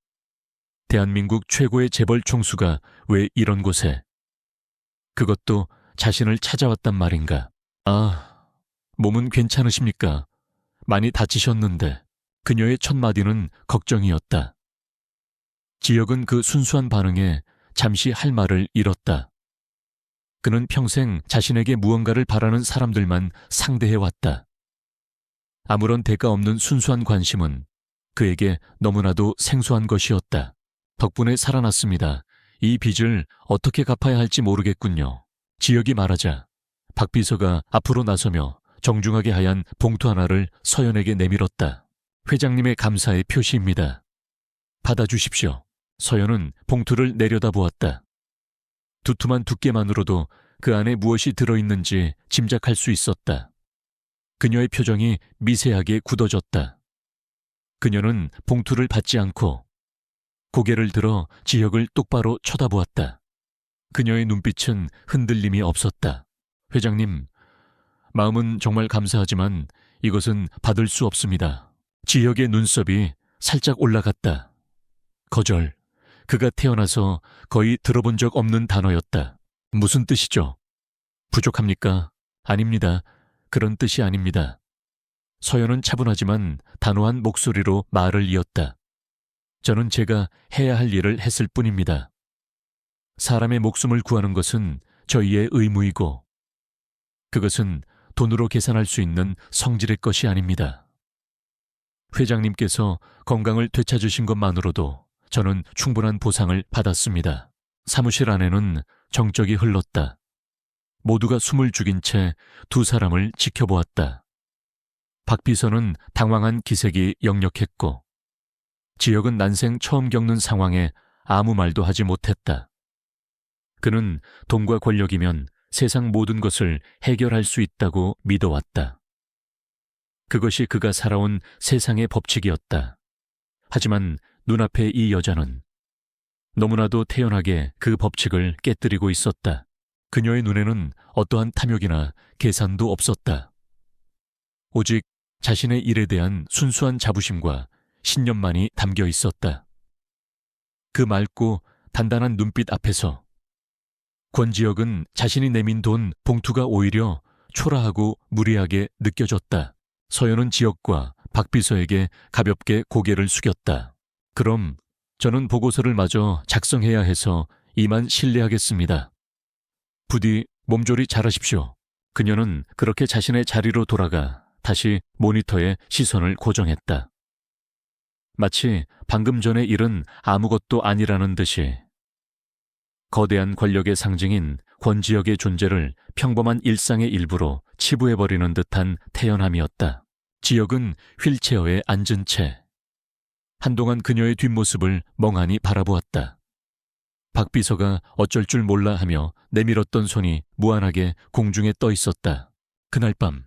대한민국 최고의 재벌 총수가 왜 이런 곳에? 그것도 자신을 찾아왔단 말인가? 아, 몸은 괜찮으십니까? 많이 다치셨는데. 그녀의 첫 마디는 걱정이었다. 지혁은 그 순수한 반응에 잠시 할 말을 잃었다. 그는 평생 자신에게 무언가를 바라는 사람들만 상대해왔다. 아무런 대가 없는 순수한 관심은 그에게 너무나도 생소한 것이었다. 덕분에 살아났습니다. 이 빚을 어떻게 갚아야 할지 모르겠군요. 지혁이 말하자 박 비서가 앞으로 나서며 정중하게 하얀 봉투 하나를 서연에게 내밀었다. 회장님의 감사의 표시입니다. 받아주십시오. 서연은 봉투를 내려다보았다. 두툼한 두께만으로도 그 안에 무엇이 들어있는지 짐작할 수 있었다. 그녀의 표정이 미세하게 굳어졌다. 그녀는 봉투를 받지 않고 고개를 들어 지혁을 똑바로 쳐다보았다. 그녀의 눈빛은 흔들림이 없었다. 회장님, 마음은 정말 감사하지만 이것은 받을 수 없습니다. 지혁의 눈썹이 살짝 올라갔다. 거절. 그가 태어나서 거의 들어본 적 없는 단어였다. 무슨 뜻이죠? 부족합니까? 아닙니다. 그런 뜻이 아닙니다. 서연은 차분하지만 단호한 목소리로 말을 이었다. 저는 제가 해야 할 일을 했을 뿐입니다. 사람의 목숨을 구하는 것은 저희의 의무이고 그것은 돈으로 계산할 수 있는 성질의 것이 아닙니다. 회장님께서 건강을 되찾으신 것만으로도 저는 충분한 보상을 받았습니다. 사무실 안에는 정적이 흘렀다. 모두가 숨을 죽인 채 두 사람을 지켜보았다. 박 비서는 당황한 기색이 역력했고 지혁은 난생 처음 겪는 상황에 아무 말도 하지 못했다. 그는 돈과 권력이면 세상 모든 것을 해결할 수 있다고 믿어왔다. 그것이 그가 살아온 세상의 법칙이었다. 하지만 눈앞의 이 여자는 너무나도 태연하게 그 법칙을 깨뜨리고 있었다. 그녀의 눈에는 어떠한 탐욕이나 계산도 없었다. 오직 자신의 일에 대한 순수한 자부심과 신념만이 담겨 있었다. 그 맑고 단단한 눈빛 앞에서 권지혁은 자신이 내민 돈 봉투가 오히려 초라하고 무례하게 느껴졌다. 서연은 지혁과 박 비서에게 가볍게 고개를 숙였다. 그럼 저는 보고서를 마저 작성해야 해서 이만 실례하겠습니다. 부디 몸조리 잘하십시오. 그녀는 그렇게 자신의 자리로 돌아가 다시 모니터에 시선을 고정했다. 마치 방금 전의 일은 아무것도 아니라는 듯이 거대한 권력의 상징인 권지혁의 존재를 평범한 일상의 일부로 치부해버리는 듯한 태연함이었다. 지혁은 휠체어에 앉은 채 한동안 그녀의 뒷모습을 멍하니 바라보았다. 박 비서가 어쩔 줄 몰라 하며 내밀었던 손이 무한하게 공중에 떠 있었다. 그날 밤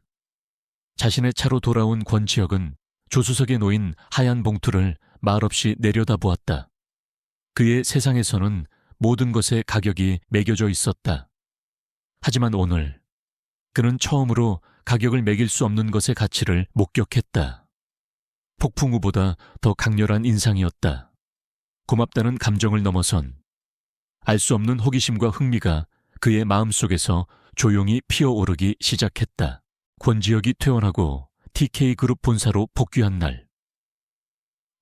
자신의 차로 돌아온 권지혁은 조수석에 놓인 하얀 봉투를 말없이 내려다보았다. 그의 세상에서는 모든 것의 가격이 매겨져 있었다. 하지만 오늘 그는 처음으로 가격을 매길 수 없는 것의 가치를 목격했다. 폭풍우보다 더 강렬한 인상이었다. 고맙다는 감정을 넘어선 알 수 없는 호기심과 흥미가 그의 마음속에서 조용히 피어오르기 시작했다. 권지혁이 퇴원하고 TK그룹 본사로 복귀한 날,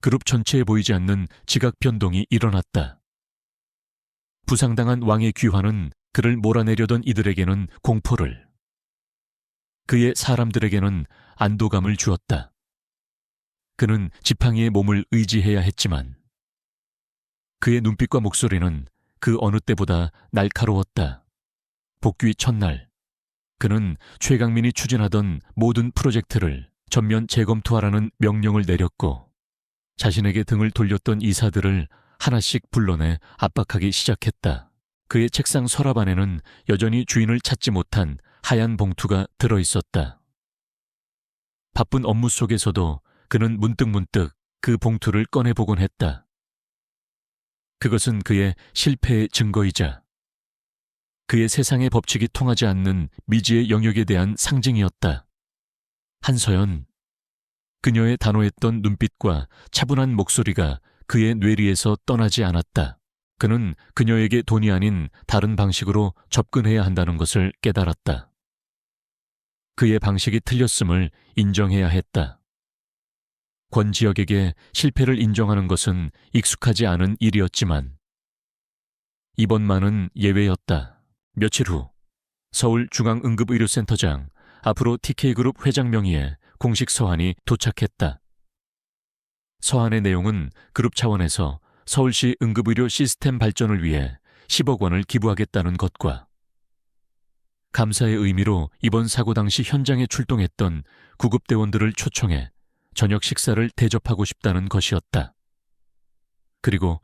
그룹 전체에 보이지 않는 지각 변동이 일어났다. 부상당한 왕의 귀환은 그를 몰아내려던 이들에게는 공포를, 그의 사람들에게는 안도감을 주었다. 그는 지팡이의 몸을 의지해야 했지만 그의 눈빛과 목소리는 그 어느 때보다 날카로웠다. 복귀 첫날, 그는 최강민이 추진하던 모든 프로젝트를 전면 재검토하라는 명령을 내렸고 자신에게 등을 돌렸던 이사들을 하나씩 불러내 압박하기 시작했다. 그의 책상 서랍 안에는 여전히 주인을 찾지 못한 하얀 봉투가 들어있었다. 바쁜 업무 속에서도 그는 문득문득 그 봉투를 꺼내보곤 했다. 그것은 그의 실패의 증거이자 그의 세상의 법칙이 통하지 않는 미지의 영역에 대한 상징이었다. 한서연, 그녀의 단호했던 눈빛과 차분한 목소리가 그의 뇌리에서 떠나지 않았다. 그는 그녀에게 돈이 아닌 다른 방식으로 접근해야 한다는 것을 깨달았다. 그의 방식이 틀렸음을 인정해야 했다. 권지혁에게 실패를 인정하는 것은 익숙하지 않은 일이었지만 이번만은 예외였다. 며칠 후 서울중앙응급의료센터장, 앞으로 TK그룹 회장 명의의 공식 서한이 도착했다. 서한의 내용은 그룹 차원에서 서울시 응급의료 시스템 발전을 위해 10억 원을 기부하겠다는 것과 감사의 의미로 이번 사고 당시 현장에 출동했던 구급대원들을 초청해 저녁 식사를 대접하고 싶다는 것이었다. 그리고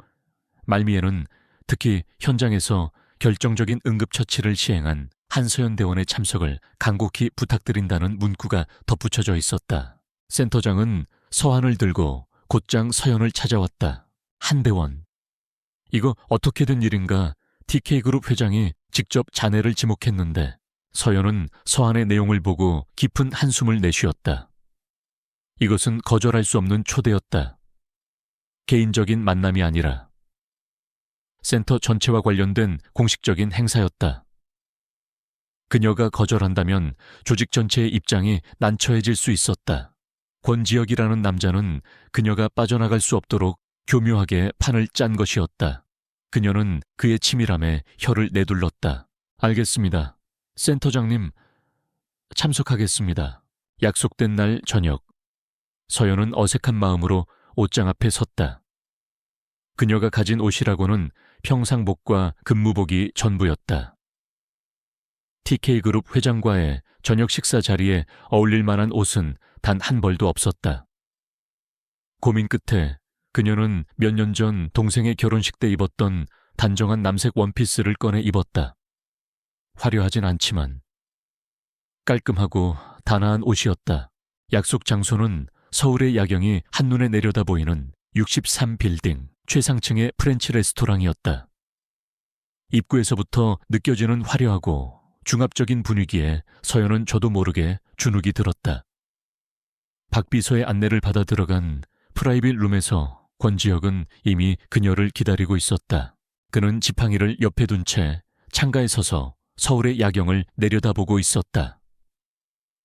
말미에는 특히 현장에서 결정적인 응급처치를 시행한 한서연 대원의 참석을 간곡히 부탁드린다는 문구가 덧붙여져 있었다. 센터장은 서한을 들고 곧장 서연을 찾아왔다. 한대원, 이거 어떻게 된 일인가? TK그룹 회장이 직접 자네를 지목했는데. 서연은 서한의 내용을 보고 깊은 한숨을 내쉬었다. 이것은 거절할 수 없는 초대였다. 개인적인 만남이 아니라 센터 전체와 관련된 공식적인 행사였다. 그녀가 거절한다면 조직 전체의 입장이 난처해질 수 있었다. 권지혁이라는 남자는 그녀가 빠져나갈 수 없도록 교묘하게 판을 짠 것이었다. 그녀는 그의 치밀함에 혀를 내둘렀다. 알겠습니다. 센터장님, 참석하겠습니다. 약속된 날 저녁, 서연은 어색한 마음으로 옷장 앞에 섰다. 그녀가 가진 옷이라고는 평상복과 근무복이 전부였다. TK그룹 회장과의 저녁 식사 자리에 어울릴 만한 옷은 단 한 벌도 없었다. 고민 끝에 그녀는 몇 년 전 동생의 결혼식 때 입었던 단정한 남색 원피스를 꺼내 입었다. 화려하진 않지만 깔끔하고 단아한 옷이었다. 약속 장소는 서울의 야경이 한눈에 내려다 보이는 63빌딩 최상층의 프렌치 레스토랑이었다. 입구에서부터 느껴지는 화려하고 중압적인 분위기에 서연은 저도 모르게 주눅이 들었다. 박 비서의 안내를 받아 들어간 프라이빗 룸에서 권지혁은 이미 그녀를 기다리고 있었다. 그는 지팡이를 옆에 둔 채 창가에 서서 서울의 야경을 내려다보고 있었다.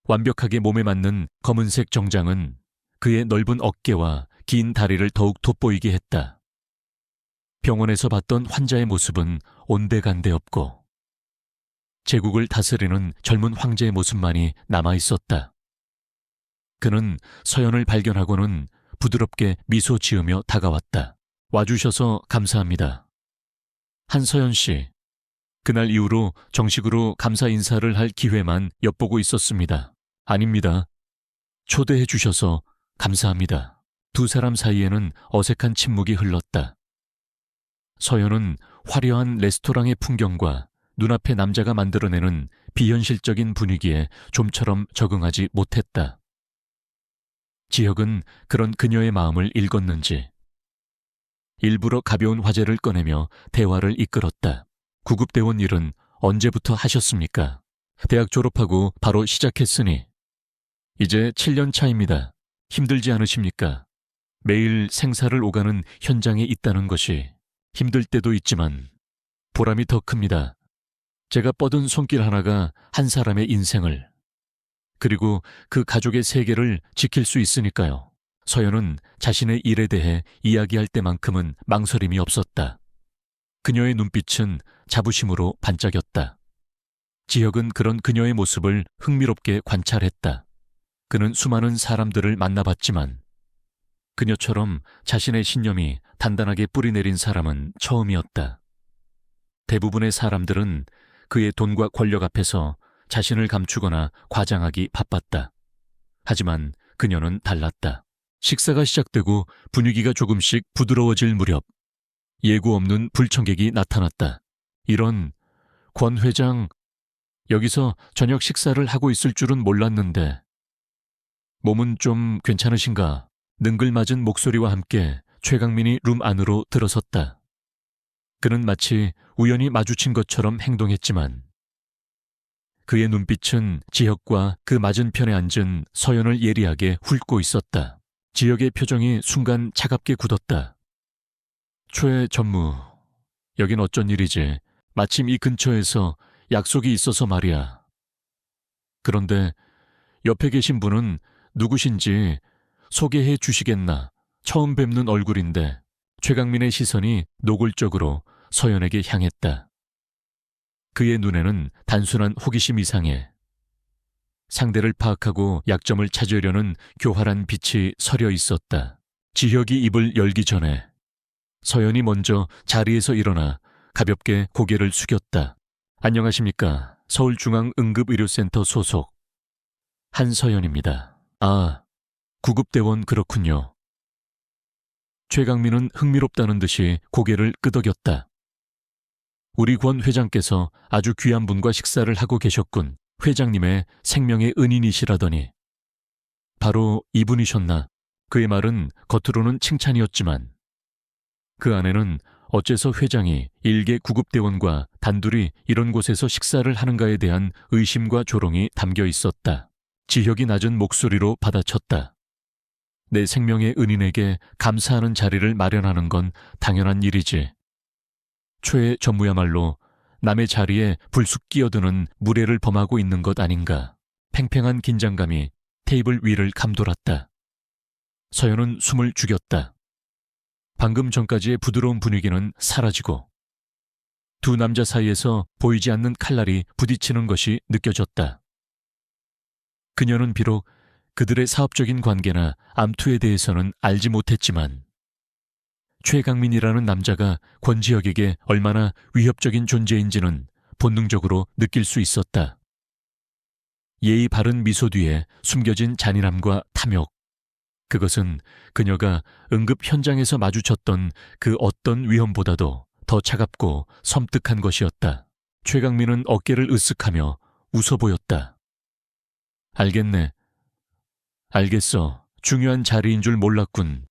완벽하게 몸에 맞는 검은색 정장은 그의 넓은 어깨와 긴 다리를 더욱 돋보이게 했다. 병원에서 봤던 환자의 모습은 온데간데 없고 제국을 다스리는 젊은 황제의 모습만이 남아있었다. 그는 서연을 발견하고는 부드럽게 미소 지으며 다가왔다. 와주셔서 감사합니다. 한서연 씨, 그날 이후로 정식으로 감사 인사를 할 기회만 엿보고 있었습니다. 아닙니다. 초대해 주셔서 감사합니다. 두 사람 사이에는 어색한 침묵이 흘렀다. 서연은 화려한 레스토랑의 풍경과 눈앞의 남자가 만들어내는 비현실적인 분위기에 좀처럼 적응하지 못했다. 지혁은 그런 그녀의 마음을 읽었는지 일부러 가벼운 화제를 꺼내며 대화를 이끌었다. 구급대원 일은 언제부터 하셨습니까? 대학 졸업하고 바로 시작했으니 이제 7년 차입니다. 힘들지 않으십니까? 매일 생사를 오가는 현장에 있다는 것이 힘들 때도 있지만 보람이 더 큽니다. 제가 뻗은 손길 하나가 한 사람의 인생을 그리고 그 가족의 세계를 지킬 수 있으니까요. 서연은 자신의 일에 대해 이야기할 때만큼은 망설임이 없었다. 그녀의 눈빛은 자부심으로 반짝였다. 지혁은 그런 그녀의 모습을 흥미롭게 관찰했다. 그는 수많은 사람들을 만나봤지만 그녀처럼 자신의 신념이 단단하게 뿌리내린 사람은 처음이었다. 대부분의 사람들은 그의 돈과 권력 앞에서 자신을 감추거나 과장하기 바빴다. 하지만 그녀는 달랐다. 식사가 시작되고 분위기가 조금씩 부드러워질 무렵 예고 없는 불청객이 나타났다. 이런, 권 회장, 여기서 저녁 식사를 하고 있을 줄은 몰랐는데 몸은 좀 괜찮으신가? 능글맞은 목소리와 함께 최강민이 룸 안으로 들어섰다. 그는 마치 우연히 마주친 것처럼 행동했지만 그의 눈빛은 지혁과 그 맞은편에 앉은 서연을 예리하게 훑고 있었다. 지혁의 표정이 순간 차갑게 굳었다. 최 전무, 여긴 어쩐 일이지? 마침 이 근처에서 약속이 있어서 말이야. 그런데 옆에 계신 분은 누구신지 소개해 주시겠나? 처음 뵙는 얼굴인데. 최강민의 시선이 노골적으로 서연에게 향했다. 그의 눈에는 단순한 호기심 이상의 상대를 파악하고 약점을 찾으려는 교활한 빛이 서려 있었다. 지혁이 입을 열기 전에 서연이 먼저 자리에서 일어나 가볍게 고개를 숙였다. 안녕하십니까. 서울중앙응급의료센터 소속 한서연입니다. 아, 구급대원 그렇군요. 최강민은 흥미롭다는 듯이 고개를 끄덕였다. 우리 권 회장께서 아주 귀한 분과 식사를 하고 계셨군. 회장님의 생명의 은인이시라더니. 바로 이분이셨나? 그의 말은 겉으로는 칭찬이었지만 그 안에는 어째서 회장이 일개 구급대원과 단둘이 이런 곳에서 식사를 하는가에 대한 의심과 조롱이 담겨 있었다. 지혁이 낮은 목소리로 받아쳤다. 내 생명의 은인에게 감사하는 자리를 마련하는 건 당연한 일이지. 최 전무야말로 남의 자리에 불쑥 끼어드는 무례를 범하고 있는 것 아닌가. 팽팽한 긴장감이 테이블 위를 감돌았다. 서연은 숨을 죽였다. 방금 전까지의 부드러운 분위기는 사라지고 두 남자 사이에서 보이지 않는 칼날이 부딪히는 것이 느껴졌다. 그녀는 비록 그들의 사업적인 관계나 암투에 대해서는 알지 못했지만 최강민이라는 남자가 권지혁에게 얼마나 위협적인 존재인지는 본능적으로 느낄 수 있었다. 예의 바른 미소 뒤에 숨겨진 잔인함과 탐욕. 그것은 그녀가 응급 현장에서 마주쳤던 그 어떤 위험보다도 더 차갑고 섬뜩한 것이었다. 최강민은 어깨를 으쓱하며 웃어 보였다. 알겠네. 알겠어. 중요한 자리인 줄 몰랐군.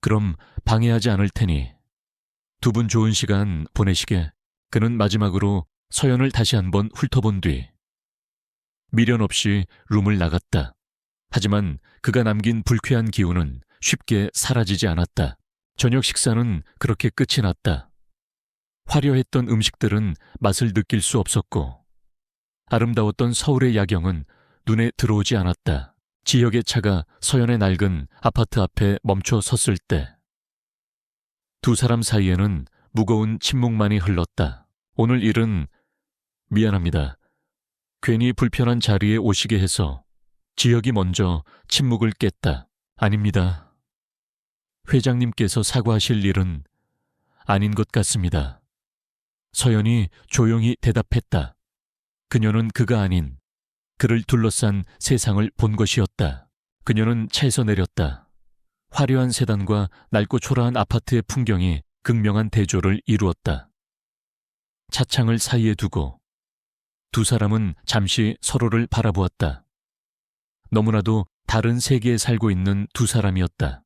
그럼 방해하지 않을 테니 두 분 좋은 시간 보내시게. 그는 마지막으로 서연을 다시 한번 훑어본 뒤 미련 없이 룸을 나갔다. 하지만 그가 남긴 불쾌한 기운은 쉽게 사라지지 않았다. 저녁 식사는 그렇게 끝이 났다. 화려했던 음식들은 맛을 느낄 수 없었고 아름다웠던 서울의 야경은 눈에 들어오지 않았다. 지혁의 차가 서연의 낡은 아파트 앞에 멈춰 섰을 때 두 사람 사이에는 무거운 침묵만이 흘렀다. 오늘 일은 미안합니다. 괜히 불편한 자리에 오시게 해서. 지혁이 먼저 침묵을 깼다. 아닙니다. 회장님께서 사과하실 일은 아닌 것 같습니다. 서연이 조용히 대답했다. 그녀는 그가 아닌 그를 둘러싼 세상을 본 것이었다. 그녀는 차에서 내렸다. 화려한 세단과 낡고 초라한 아파트의 풍경이 극명한 대조를 이루었다. 차창을 사이에 두고 두 사람은 잠시 서로를 바라보았다. 너무나도 다른 세계에 살고 있는 두 사람이었다.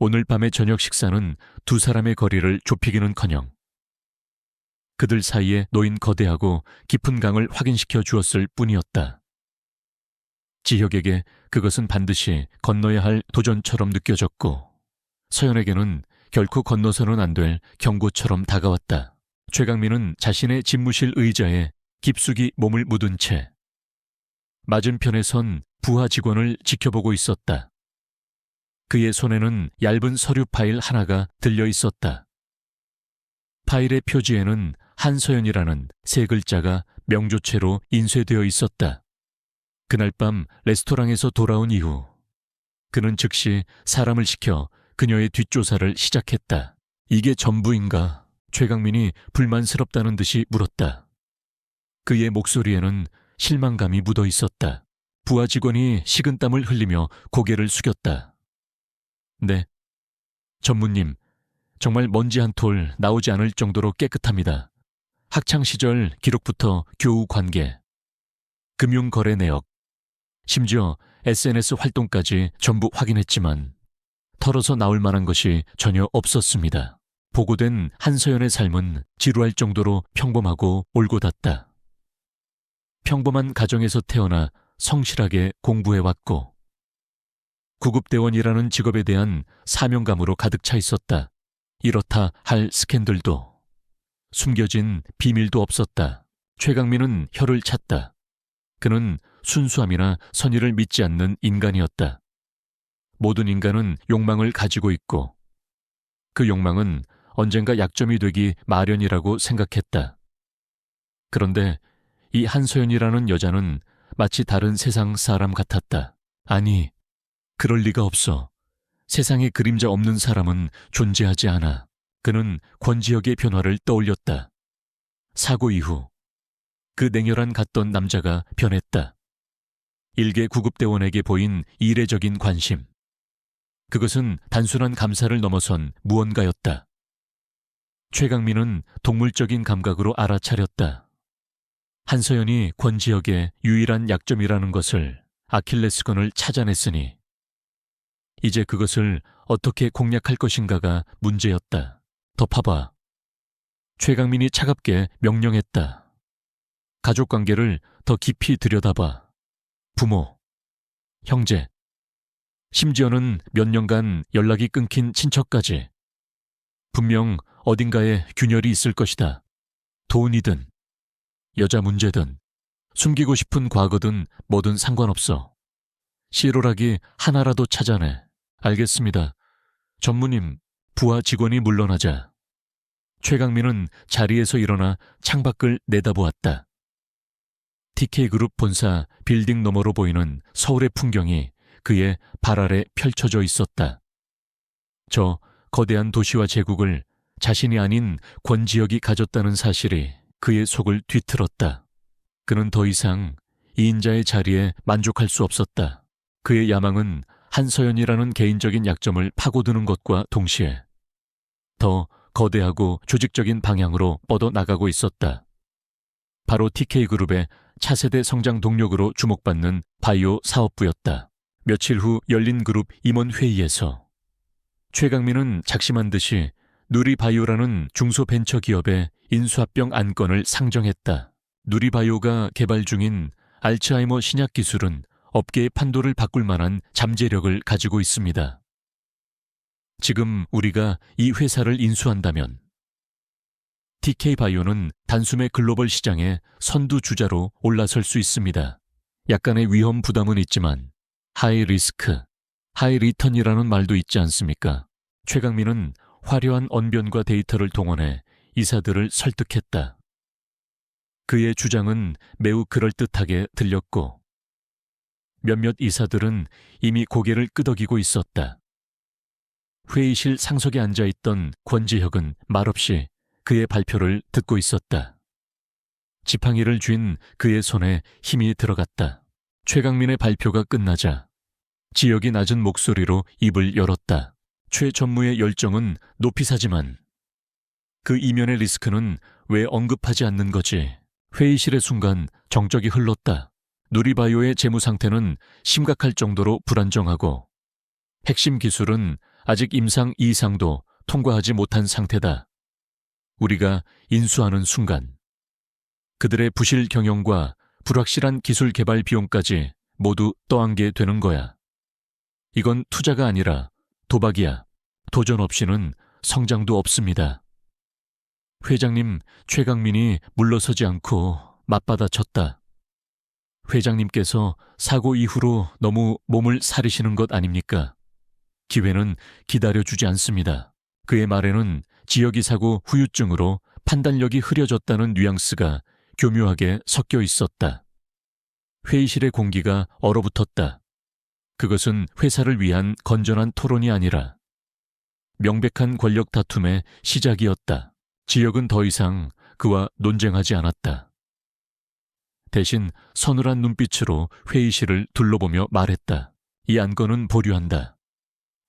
오늘 밤의 저녁 식사는 두 사람의 거리를 좁히기는커녕 그들 사이에 놓인 거대하고 깊은 강을 확인시켜 주었을 뿐이었다. 지혁에게 그것은 반드시 건너야 할 도전처럼 느껴졌고 서연에게는 결코 건너서는 안 될 경고처럼 다가왔다. 최강민은 자신의 집무실 의자에 깊숙이 몸을 묻은 채 맞은편에 선 부하 직원을 지켜보고 있었다. 그의 손에는 얇은 서류 파일 하나가 들려 있었다. 파일의 표지에는 한서연이라는 세 글자가 명조체로 인쇄되어 있었다. 그날 밤 레스토랑에서 돌아온 이후 그는 즉시 사람을 시켜 그녀의 뒷조사를 시작했다. 이게 전부인가? 최강민이 불만스럽다는 듯이 물었다. 그의 목소리에는 실망감이 묻어 있었다. 부하 직원이 식은땀을 흘리며 고개를 숙였다. 네, 전무님, 정말 먼지 한 톨 나오지 않을 정도로 깨끗합니다. 학창시절 기록부터 교우 관계, 금융거래 내역, 심지어 SNS 활동까지 전부 확인했지만 털어서 나올 만한 것이 전혀 없었습니다. 보고된 한서연의 삶은 지루할 정도로 평범하고 올곧았다. 평범한 가정에서 태어나 성실하게 공부해왔고 구급대원이라는 직업에 대한 사명감으로 가득 차 있었다. 이렇다 할 스캔들도 숨겨진 비밀도 없었다. 최강민은 혀를 찼다. 그는 순수함이나 선의를 믿지 않는 인간이었다. 모든 인간은 욕망을 가지고 있고 그 욕망은 언젠가 약점이 되기 마련이라고 생각했다. 그런데 이 한소연이라는 여자는 마치 다른 세상 사람 같았다. 아니, 그럴 리가 없어. 세상에 그림자 없는 사람은 존재하지 않아. 그는 권지혁의 변화를 떠올렸다. 사고 이후 그 냉혈한 같던 남자가 변했다. 일개 구급대원에게 보인 이례적인 관심. 그것은 단순한 감사를 넘어선 무언가였다. 최강민은 동물적인 감각으로 알아차렸다. 한서연이 권지혁의 유일한 약점이라는 것을, 아킬레스건을 찾아냈으니 이제 그것을 어떻게 공략할 것인가가 문제였다. 덮어봐. 최강민이 차갑게 명령했다. 가족관계를 더 깊이 들여다봐. 부모, 형제, 심지어는 몇 년간 연락이 끊긴 친척까지. 분명 어딘가에 균열이 있을 것이다. 돈이든 여자 문제든 숨기고 싶은 과거든 뭐든 상관없어. 시로락이 하나라도 찾아내. 알겠습니다. 전무님, 부하 직원이 물러나자 최강민은 자리에서 일어나 창밖을 내다보았다. TK그룹 본사 빌딩 너머로 보이는 서울의 풍경이 그의 발 아래 펼쳐져 있었다. 저 거대한 도시와 제국을 자신이 아닌 권지혁이 가졌다는 사실이 그의 속을 뒤틀었다. 그는 더 이상 이인자의 자리에 만족할 수 없었다. 그의 야망은 한서연이라는 개인적인 약점을 파고드는 것과 동시에 더 거대하고 조직적인 방향으로 뻗어나가고 있었다. 바로 TK그룹의 차세대 성장 동력으로 주목받는 바이오 사업부였다. 며칠 후 열린 그룹 임원회의에서 최강민은 작심한 듯이 누리바이오라는 중소벤처기업의 인수합병 안건을 상정했다. 누리바이오가 개발 중인 알츠하이머 신약 기술은 업계의 판도를 바꿀 만한 잠재력을 가지고 있습니다. 지금 우리가 이 회사를 인수한다면 TK바이오는 단숨에 글로벌 시장의 선두주자로 올라설 수 있습니다. 약간의 위험 부담은 있지만 하이 리스크, 하이 리턴이라는 말도 있지 않습니까? 최강민은 화려한 언변과 데이터를 동원해 이사들을 설득했다. 그의 주장은 매우 그럴듯하게 들렸고 몇몇 이사들은 이미 고개를 끄덕이고 있었다. 회의실 상석에 앉아있던 권지혁은 말없이 그의 발표를 듣고 있었다. 지팡이를 쥔 그의 손에 힘이 들어갔다. 최강민의 발표가 끝나자 지역이 낮은 목소리로 입을 열었다. 최 전무의 열정은 높이 사지만 그 이면의 리스크는 왜 언급하지 않는 거지? 회의실의 순간 정적이 흘렀다. 누리바이오의 재무 상태는 심각할 정도로 불안정하고 핵심 기술은 아직 임상 2상도 통과하지 못한 상태다. 우리가 인수하는 순간 그들의 부실 경영과 불확실한 기술 개발 비용까지 모두 떠안게 되는 거야. 이건 투자가 아니라 도박이야. 도전 없이는 성장도 없습니다. 회장님, 최강민이 물러서지 않고 맞받아쳤다. 회장님께서 사고 이후로 너무 몸을 사리시는 것 아닙니까? 기회는 기다려주지 않습니다. 그의 말에는 지역이 사고 후유증으로 판단력이 흐려졌다는 뉘앙스가 교묘하게 섞여 있었다. 회의실의 공기가 얼어붙었다. 그것은 회사를 위한 건전한 토론이 아니라 명백한 권력 다툼의 시작이었다. 지역은 더 이상 그와 논쟁하지 않았다. 대신 서늘한 눈빛으로 회의실을 둘러보며 말했다. 이 안건은 보류한다.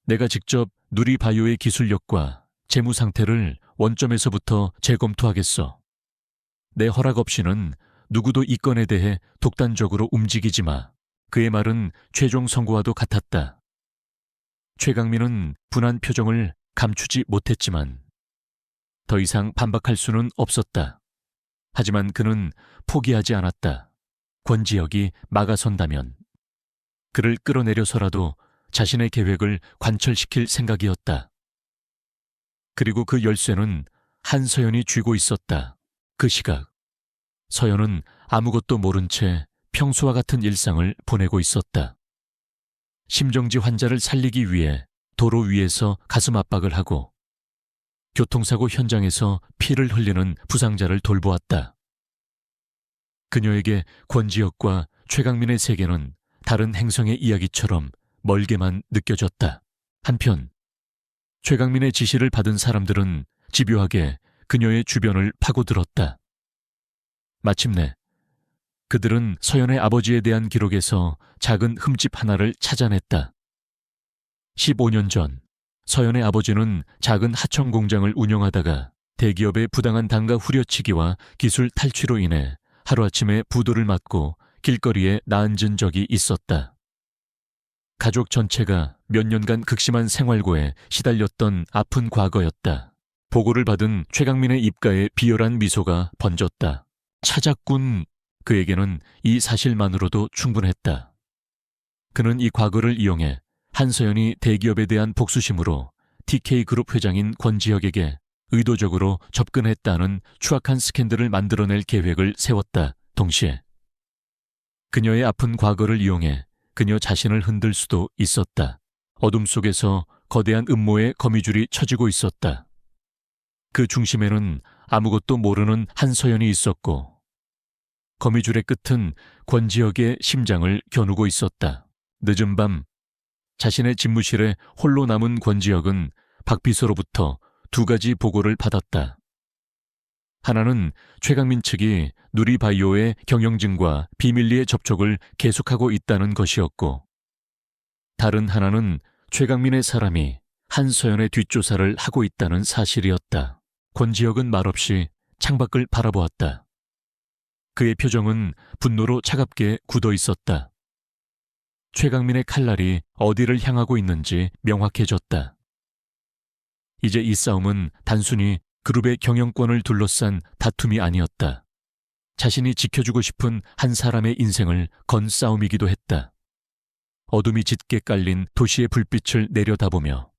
내가 직접 누리바이오의 기술력과 재무 상태를 원점에서부터 재검토하겠어. 내 허락 없이는 누구도 이 건에 대해 독단적으로 움직이지 마. 그의 말은 최종 선고와도 같았다. 최강민은 분한 표정을 감추지 못했지만 더 이상 반박할 수는 없었다. 하지만 그는 포기하지 않았다. 권지혁이 막아선다면 그를 끌어내려서라도 자신의 계획을 관철시킬 생각이었다. 그리고 그 열쇠는 한서연이 쥐고 있었다. 그 시각 서연은 아무것도 모른 채 평소와 같은 일상을 보내고 있었다. 심정지 환자를 살리기 위해 도로 위에서 가슴 압박을 하고 교통사고 현장에서 피를 흘리는 부상자를 돌보았다. 그녀에게 권지혁과 최강민의 세계는 다른 행성의 이야기처럼 멀게만 느껴졌다. 한편 최강민의 지시를 받은 사람들은 집요하게 그녀의 주변을 파고들었다. 마침내 그들은 서연의 아버지에 대한 기록에서 작은 흠집 하나를 찾아냈다. 15년 전 서연의 아버지는 작은 하청 공장을 운영하다가 대기업의 부당한 단가 후려치기와 기술 탈취로 인해 하루아침에 부도를 맞고 길거리에 나앉은 적이 있었다. 가족 전체가 몇 년간 극심한 생활고에 시달렸던 아픈 과거였다. 보고를 받은 최강민의 입가에 비열한 미소가 번졌다. 찾았군. 그에게는 이 사실만으로도 충분했다. 그는 이 과거를 이용해 한서연이 대기업에 대한 복수심으로 TK그룹 회장인 권지혁에게 의도적으로 접근했다는 추악한 스캔들을 만들어낼 계획을 세웠다. 동시에 그녀의 아픈 과거를 이용해 그녀 자신을 흔들 수도 있었다. 어둠 속에서 거대한 음모의 거미줄이 쳐지고 있었다. 그 중심에는 아무것도 모르는 한서연이 있었고 거미줄의 끝은 권지혁의 심장을 겨누고 있었다. 늦은 밤 자신의 집무실에 홀로 남은 권지혁은 박 비서로부터 두 가지 보고를 받았다. 하나는 최강민 측이 누리바이오의 경영진과 비밀리에 접촉을 계속하고 있다는 것이었고 다른 하나는 최강민의 사람이 한서연의 뒷조사를 하고 있다는 사실이었다. 권지혁은 말없이 창밖을 바라보았다. 그의 표정은 분노로 차갑게 굳어 있었다. 최강민의 칼날이 어디를 향하고 있는지 명확해졌다. 이제 이 싸움은 단순히 그룹의 경영권을 둘러싼 다툼이 아니었다. 자신이 지켜주고 싶은 한 사람의 인생을 건 싸움이기도 했다. 어둠이 짙게 깔린 도시의 불빛을 내려다보며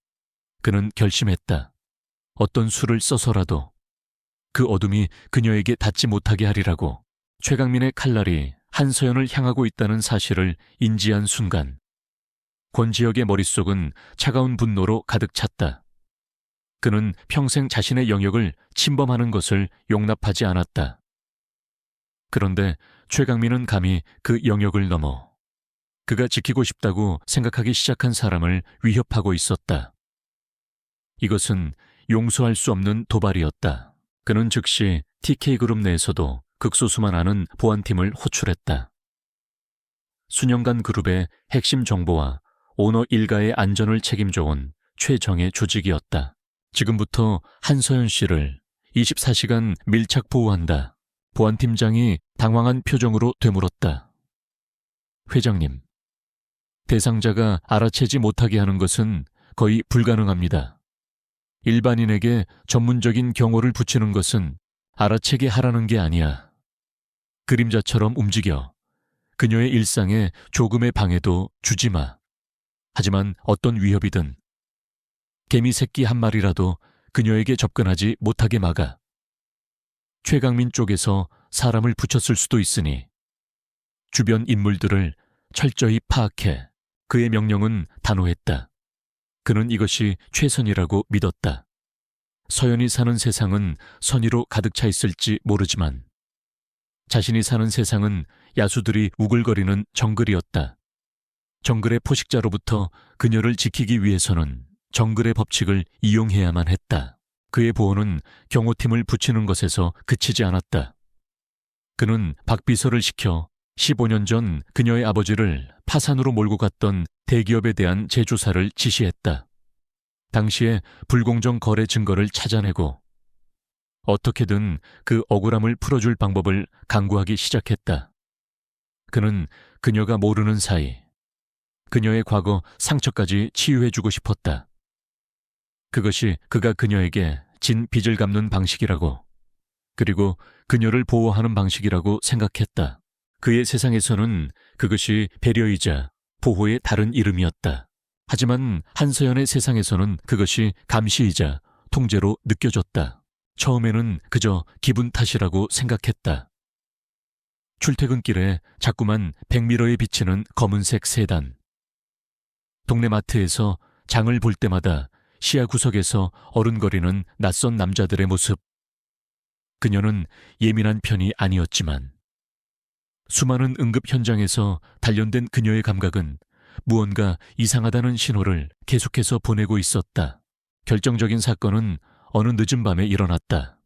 그는 결심했다. 어떤 수를 써서라도 그 어둠이 그녀에게 닿지 못하게 하리라고. 최강민의 칼날이 한서연을 향하고 있다는 사실을 인지한 순간 권지혁의 머릿속은 차가운 분노로 가득 찼다. 그는 평생 자신의 영역을 침범하는 것을 용납하지 않았다. 그런데 최강민은 감히 그 영역을 넘어 그가 지키고 싶다고 생각하기 시작한 사람을 위협하고 있었다. 이것은 용서할 수 없는 도발이었다. 그는 즉시 TK그룹 내에서도 극소수만 아는 보안팀을 호출했다. 수년간 그룹의 핵심 정보와 오너 일가의 안전을 책임져온 최정예 조직이었다. 지금부터 한서연 씨를 24시간 밀착 보호한다. 보안팀장이 당황한 표정으로 되물었다. 회장님, 대상자가 알아채지 못하게 하는 것은 거의 불가능합니다. 일반인에게 전문적인 경호를 붙이는 것은 알아채게 하라는 게 아니야. 그림자처럼 움직여. 그녀의 일상에 조금의 방해도 주지 마. 하지만 어떤 위협이든 개미 새끼 한 마리라도 그녀에게 접근하지 못하게 막아. 최강민 쪽에서 사람을 붙였을 수도 있으니 주변 인물들을 철저히 파악해. 그의 명령은 단호했다. 그는 이것이 최선이라고 믿었다. 서연이 사는 세상은 선의로 가득 차 있을지 모르지만 자신이 사는 세상은 야수들이 우글거리는 정글이었다. 정글의 포식자로부터 그녀를 지키기 위해서는 정글의 법칙을 이용해야만 했다. 그의 보호는 경호팀을 붙이는 것에서 그치지 않았다. 그는 박비서를 시켜 15년 전 그녀의 아버지를 파산으로 몰고 갔던 대기업에 대한 재조사를 지시했다. 당시에 불공정 거래 증거를 찾아내고 어떻게든 그 억울함을 풀어줄 방법을 강구하기 시작했다. 그는 그녀가 모르는 사이 그녀의 과거 상처까지 치유해주고 싶었다. 그것이 그가 그녀에게 진 빚을 갚는 방식이라고, 그리고 그녀를 보호하는 방식이라고 생각했다. 그의 세상에서는 그것이 배려이자 보호의 다른 이름이었다. 하지만 한서연의 세상에서는 그것이 감시이자 통제로 느껴졌다. 처음에는 그저 기분 탓이라고 생각했다. 출퇴근길에 자꾸만 백미러에 비치는 검은색 세단. 동네 마트에서 장을 볼 때마다 시야 구석에서 어른거리는 낯선 남자들의 모습. 그녀는 예민한 편이 아니었지만 수많은 응급 현장에서 단련된 그녀의 감각은 무언가 이상하다는 신호를 계속해서 보내고 있었다. 결정적인 사건은 어느 늦은 밤에 일어났다.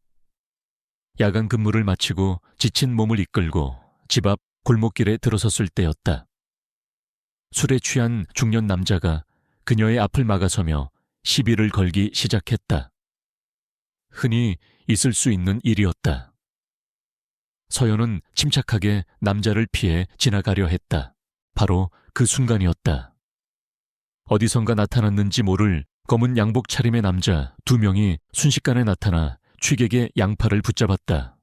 야간 근무를 마치고 지친 몸을 이끌고 집 앞 골목길에 들어섰을 때였다. 술에 취한 중년 남자가 그녀의 앞을 막아서며 시비를 걸기 시작했다. 흔히 있을 수 있는 일이었다. 서연은 침착하게 남자를 피해 지나가려 했다. 바로 그 순간이었다. 어디선가 나타났는지 모를 검은 양복 차림의 남자 2명이 순식간에 나타나 취객의 양팔을 붙잡았다.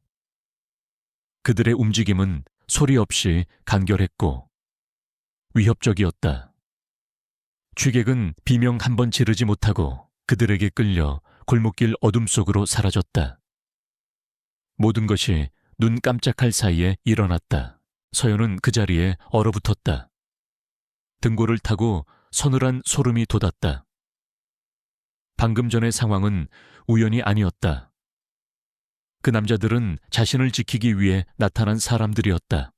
그들의 움직임은 소리 없이 간결했고 위협적이었다. 취객은 비명 한 번 지르지 못하고 그들에게 끌려 골목길 어둠 속으로 사라졌다. 모든 것이 눈 깜짝할 사이에 일어났다. 서연은 그 자리에 얼어붙었다. 등골을 타고 서늘한 소름이 돋았다. 방금 전의 상황은 우연이 아니었다. 그 남자들은 자신을 지키기 위해 나타난 사람들이었다.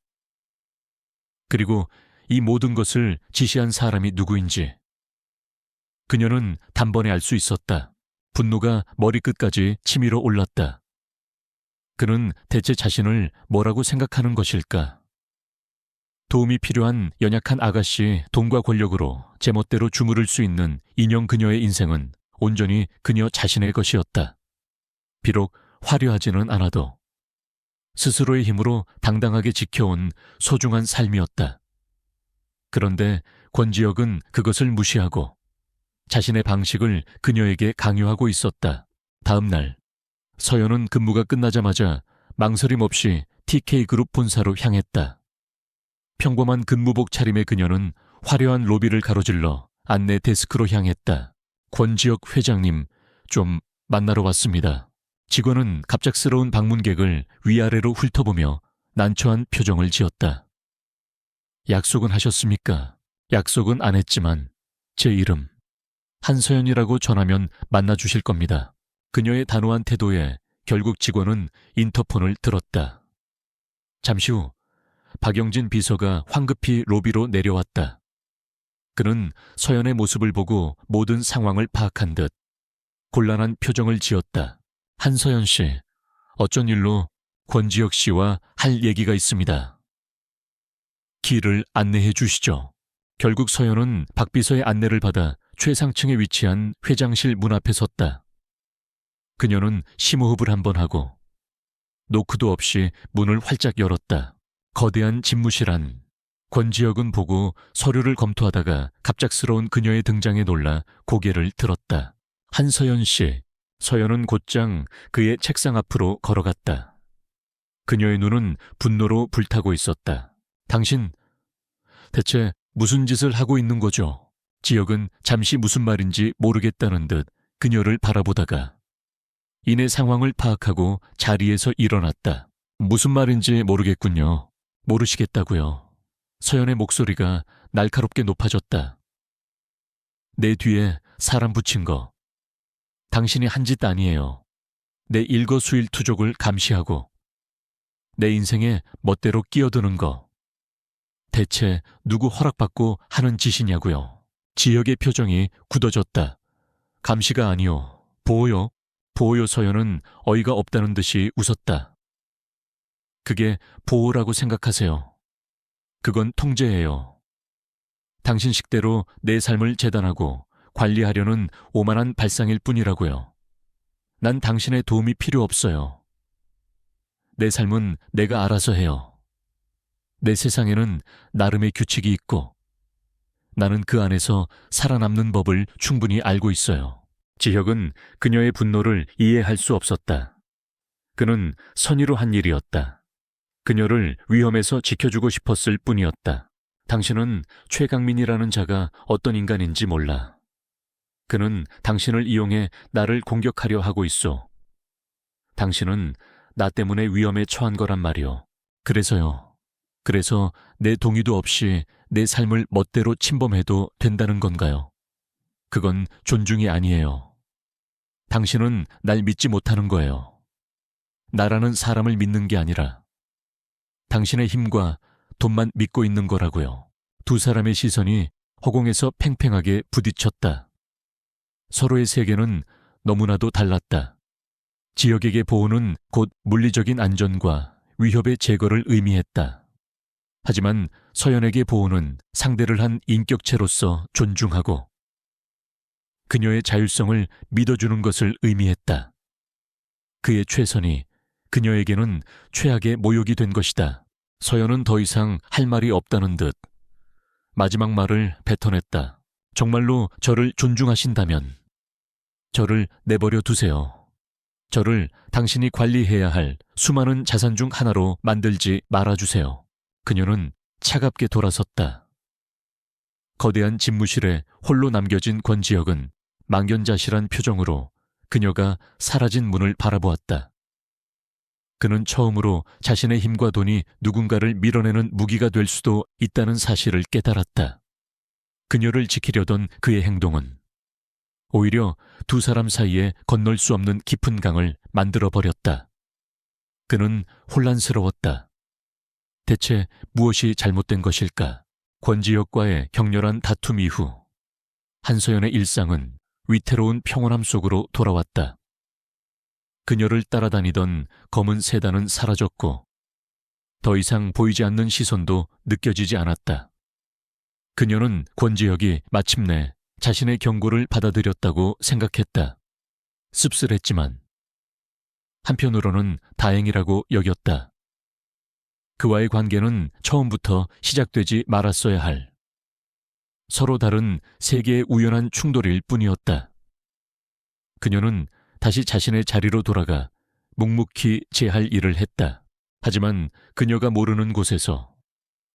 그리고 이 모든 것을 지시한 사람이 누구인지 그녀는 단번에 알 수 있었다. 분노가 머리끝까지 치밀어 올랐다. 그는 대체 자신을 뭐라고 생각하는 것일까? 도움이 필요한 연약한 아가씨 돈과 권력으로 제멋대로 주무를 수 있는 인형 그녀의 인생은 온전히 그녀 자신의 것이었다. 비록 화려하지는 않아도 스스로의 힘으로 당당하게 지켜온 소중한 삶이었다. 그런데 권지혁은 그것을 무시하고 자신의 방식을 그녀에게 강요하고 있었다. 다음 날 서연은 근무가 끝나자마자 망설임 없이 TK그룹 본사로 향했다. 평범한 근무복 차림의 그녀는 화려한 로비를 가로질러 안내 데스크로 향했다. 권지혁 회장님, 좀 만나러 왔습니다. 직원은 갑작스러운 방문객을 위아래로 훑어보며 난처한 표정을 지었다. 약속은 하셨습니까? 약속은 안 했지만 제 이름 한서연이라고 전하면 만나주실 겁니다. 그녀의 단호한 태도에 결국 직원은 인터폰을 들었다. 잠시 후 박영진 비서가 황급히 로비로 내려왔다. 그는 서연의 모습을 보고 모든 상황을 파악한 듯 곤란한 표정을 지었다. 한서연 씨, 어쩐 일로 권지혁 씨와 할 얘기가 있습니다. 길을 안내해 주시죠. 결국 서연은 박 비서의 안내를 받아 최상층에 위치한 회장실 문 앞에 섰다. 그녀는 심호흡을 한번 하고 노크도 없이 문을 활짝 열었다. 거대한 집무실 안. 권지혁은 보고 서류를 검토하다가 갑작스러운 그녀의 등장에 놀라 고개를 들었다. 한서연 씨. 서연은 곧장 그의 책상 앞으로 걸어갔다. 그녀의 눈은 분노로 불타고 있었다. 당신, 대체 무슨 짓을 하고 있는 거죠? 지혁은 잠시 무슨 말인지 모르겠다는 듯 그녀를 바라보다가 이내 상황을 파악하고 자리에서 일어났다. 무슨 말인지 모르겠군요. 모르시겠다고요. 서연의 목소리가 날카롭게 높아졌다. 내 뒤에 사람 붙인 거. 당신이 한 짓 아니에요. 내 일거수일투족을 감시하고 내 인생에 멋대로 끼어드는 거. 대체 누구 허락받고 하는 짓이냐고요. 지혁의 표정이 굳어졌다. 감시가 아니요. 보호요. 보호요. 서연은 어이가 없다는 듯이 웃었다. 그게 보호라고 생각하세요. 그건 통제예요. 당신 식대로 내 삶을 재단하고 관리하려는 오만한 발상일 뿐이라고요. 난 당신의 도움이 필요 없어요. 내 삶은 내가 알아서 해요. 내 세상에는 나름의 규칙이 있고 나는 그 안에서 살아남는 법을 충분히 알고 있어요. 지혁은 그녀의 분노를 이해할 수 없었다. 그는 선의로 한 일이었다. 그녀를 위험에서 지켜주고 싶었을 뿐이었다. 당신은 최강민이라는 자가 어떤 인간인지 몰라. 그는 당신을 이용해 나를 공격하려 하고 있어. 당신은 나 때문에 위험에 처한 거란 말이오. 그래서요. 그래서 내 동의도 없이 내 삶을 멋대로 침범해도 된다는 건가요? 그건 존중이 아니에요. 당신은 날 믿지 못하는 거예요. 나라는 사람을 믿는 게 아니라 당신의 힘과 돈만 믿고 있는 거라고요. 두 사람의 시선이 허공에서 팽팽하게 부딪혔다. 서로의 세계는 너무나도 달랐다. 지역에게 보호는 곧 물리적인 안전과 위협의 제거를 의미했다. 하지만 서연에게 보호는 상대를 한 인격체로서 존중하고 그녀의 자율성을 믿어주는 것을 의미했다. 그의 최선이 그녀에게는 최악의 모욕이 된 것이다. 서연은 더 이상 할 말이 없다는 듯 마지막 말을 뱉어냈다. 정말로 저를 존중하신다면 저를 내버려 두세요. 저를 당신이 관리해야 할 수많은 자산 중 하나로 만들지 말아주세요. 그녀는 차갑게 돌아섰다. 거대한 집무실에 홀로 남겨진 권지혁은 망연자실한 표정으로 그녀가 사라진 문을 바라보았다. 그는 처음으로 자신의 힘과 돈이 누군가를 밀어내는 무기가 될 수도 있다는 사실을 깨달았다. 그녀를 지키려던 그의 행동은 오히려 두 사람 사이에 건널 수 없는 깊은 강을 만들어버렸다. 그는 혼란스러웠다. 대체 무엇이 잘못된 것일까? 권지혁과의 격렬한 다툼 이후 한서연의 일상은 위태로운 평온함 속으로 돌아왔다. 그녀를 따라다니던 검은 세단은 사라졌고 더 이상 보이지 않는 시선도 느껴지지 않았다. 그녀는 권지혁이 마침내 자신의 경고를 받아들였다고 생각했다. 씁쓸했지만 한편으로는 다행이라고 여겼다. 그와의 관계는 처음부터 시작되지 말았어야 할 서로 다른 세계의 우연한 충돌일 뿐이었다. 그녀는 다시 자신의 자리로 돌아가 묵묵히 제 할 일을 했다. 하지만 그녀가 모르는 곳에서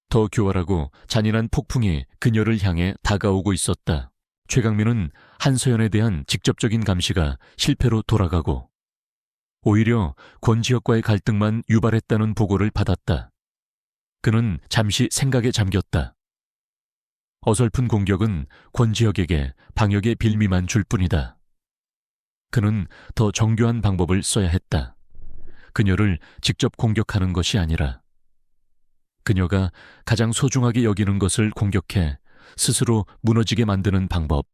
더 교활하고 잔인한 폭풍이 그녀를 향해 다가오고 있었다. 최강민은 한서연에 대한 직접적인 감시가 실패로 돌아가고 오히려 권지혁과의 갈등만 유발했다는 보고를 받았다. 그는 잠시 생각에 잠겼다. 어설픈 공격은 권지혁에게 방역의 빌미만 줄 뿐이다. 그는 더 정교한 방법을 써야 했다. 그녀를 직접 공격하는 것이 아니라 그녀가 가장 소중하게 여기는 것을 공격해 스스로 무너지게 만드는 방법.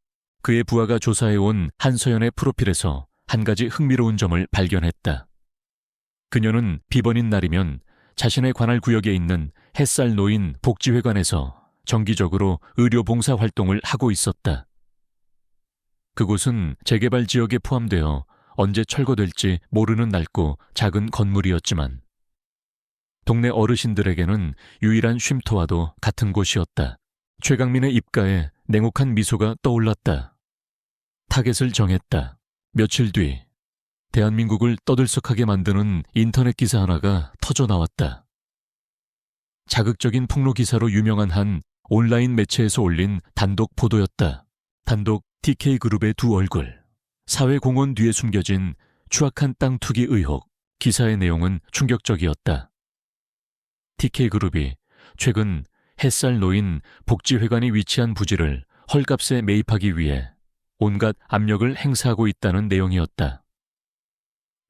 그의 부하가 조사해온 한서연의 프로필에서 한 가지 흥미로운 점을 발견했다. 그녀는 비번인 날이면 자신의 관할 구역에 있는 햇살 노인 복지회관에서 정기적으로 의료 봉사 활동을 하고 있었다. 그곳은 재개발 지역에 포함되어 언제 철거될지 모르는 낡고 작은 건물이었지만 동네 어르신들에게는 유일한 쉼터와도 같은 곳이었다. 최강민의 입가에 냉혹한 미소가 떠올랐다. 타겟을 정했다. 며칠 뒤 대한민국을 떠들썩하게 만드는 인터넷 기사 하나가 터져 나왔다. 자극적인 폭로 기사로 유명한 한 온라인 매체에서 올린 단독 보도였다. 단독 TK그룹의 두 얼굴. 사회공헌 뒤에 숨겨진 추악한 땅 투기 의혹. 기사의 내용은 충격적이었다. TK그룹이 최근 햇살 노인 복지회관이 위치한 부지를 헐값에 매입하기 위해 온갖 압력을 행사하고 있다는 내용이었다.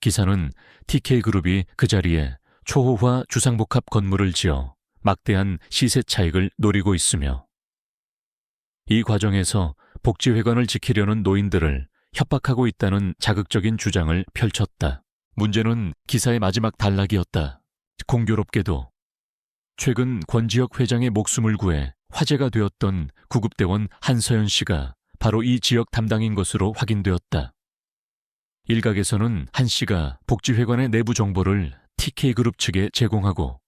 기사는 TK그룹이 그 자리에 초호화 주상복합 건물을 지어 막대한 시세 차익을 노리고 있으며 이 과정에서 복지회관을 지키려는 노인들을 협박하고 있다는 자극적인 주장을 펼쳤다. 문제는 기사의 마지막 단락이었다. 공교롭게도 최근 권지혁 회장의 목숨을 구해 화제가 되었던 구급대원 한서연 씨가 바로 이 지역 담당인 것으로 확인되었다. 일각에서는 한 씨가 복지회관의 내부 정보를 TK그룹 측에 제공하고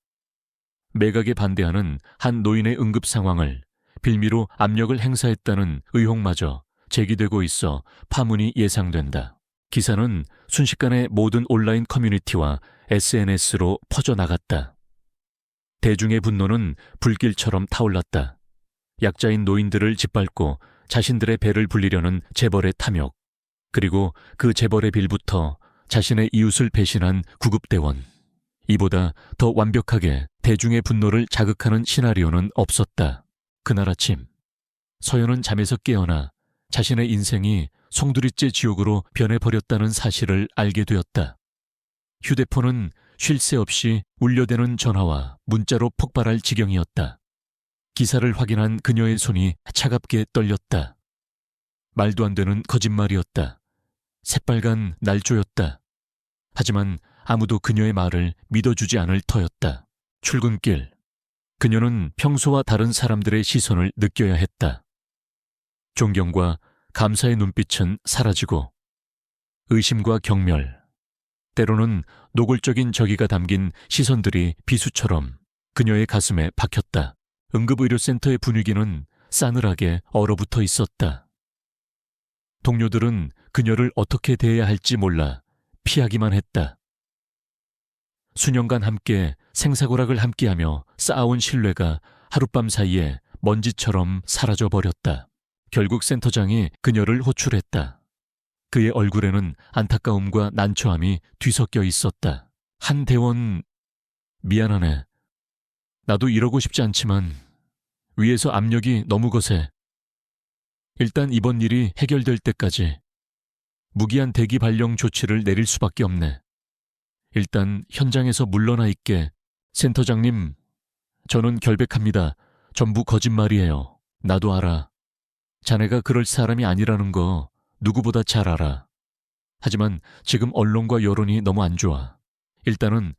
매각에 반대하는 한 노인의 응급 상황을 빌미로 압력을 행사했다는 의혹마저 제기되고 있어 파문이 예상된다. 기사는 순식간에 모든 온라인 커뮤니티와 SNS로 퍼져나갔다. 대중의 분노는 불길처럼 타올랐다. 약자인 노인들을 짓밟고 자신들의 배를 불리려는 재벌의 탐욕, 그리고 그 재벌의 빌부터 자신의 이웃을 배신한 구급대원. 이보다 더 완벽하게 대중의 분노를 자극하는 시나리오는 없었다. 그날 아침, 서연은 잠에서 깨어나 자신의 인생이 송두리째 지옥으로 변해버렸다는 사실을 알게 되었다. 휴대폰은 쉴 새 없이 울려대는 전화와 문자로 폭발할 지경이었다. 기사를 확인한 그녀의 손이 차갑게 떨렸다. 말도 안 되는 거짓말이었다. 새빨간 날조였다. 하지만 아무도 그녀의 말을 믿어주지 않을 터였다. 출근길, 그녀는 평소와 다른 사람들의 시선을 느껴야 했다. 존경과 감사의 눈빛은 사라지고 의심과 경멸, 때로는 노골적인 적의가 담긴 시선들이 비수처럼 그녀의 가슴에 박혔다. 응급의료센터의 분위기는 싸늘하게 얼어붙어 있었다. 동료들은 그녀를 어떻게 대해야 할지 몰라 피하기만 했다. 수년간 함께 생사고락을 함께하며 쌓아온 신뢰가 하룻밤 사이에 먼지처럼 사라져버렸다. 결국 센터장이 그녀를 호출했다. 그의 얼굴에는 안타까움과 난처함이 뒤섞여 있었다. 한 대원, 미안하네. 나도 이러고 싶지 않지만 위에서 압력이 너무 거세. 일단 이번 일이 해결될 때까지 무기한 대기 발령 조치를 내릴 수밖에 없네. 일단 현장에서 물러나 있게. 센터장님, 저는 결백합니다. 전부 거짓말이에요. 나도 알아. 자네가 그럴 사람이 아니라는 거 누구보다 잘 알아. 하지만 지금 언론과 여론이 너무 안 좋아. 일단은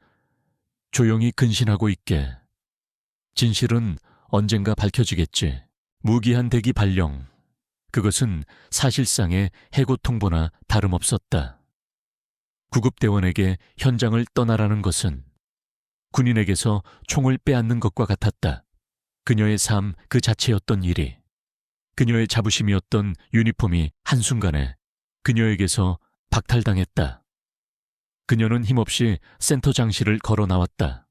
조용히 근신하고 있게. 진실은 언젠가 밝혀지겠지. 무기한 대기 발령. 그것은 사실상의 해고 통보나 다름없었다. 구급대원에게 현장을 떠나라는 것은 군인에게서 총을 빼앗는 것과 같았다. 그녀의 삶 그 자체였던 일이. 그녀의 자부심이었던 유니폼이 한순간에 그녀에게서 박탈당했다. 그녀는 힘없이 센터장실을 걸어 나왔다.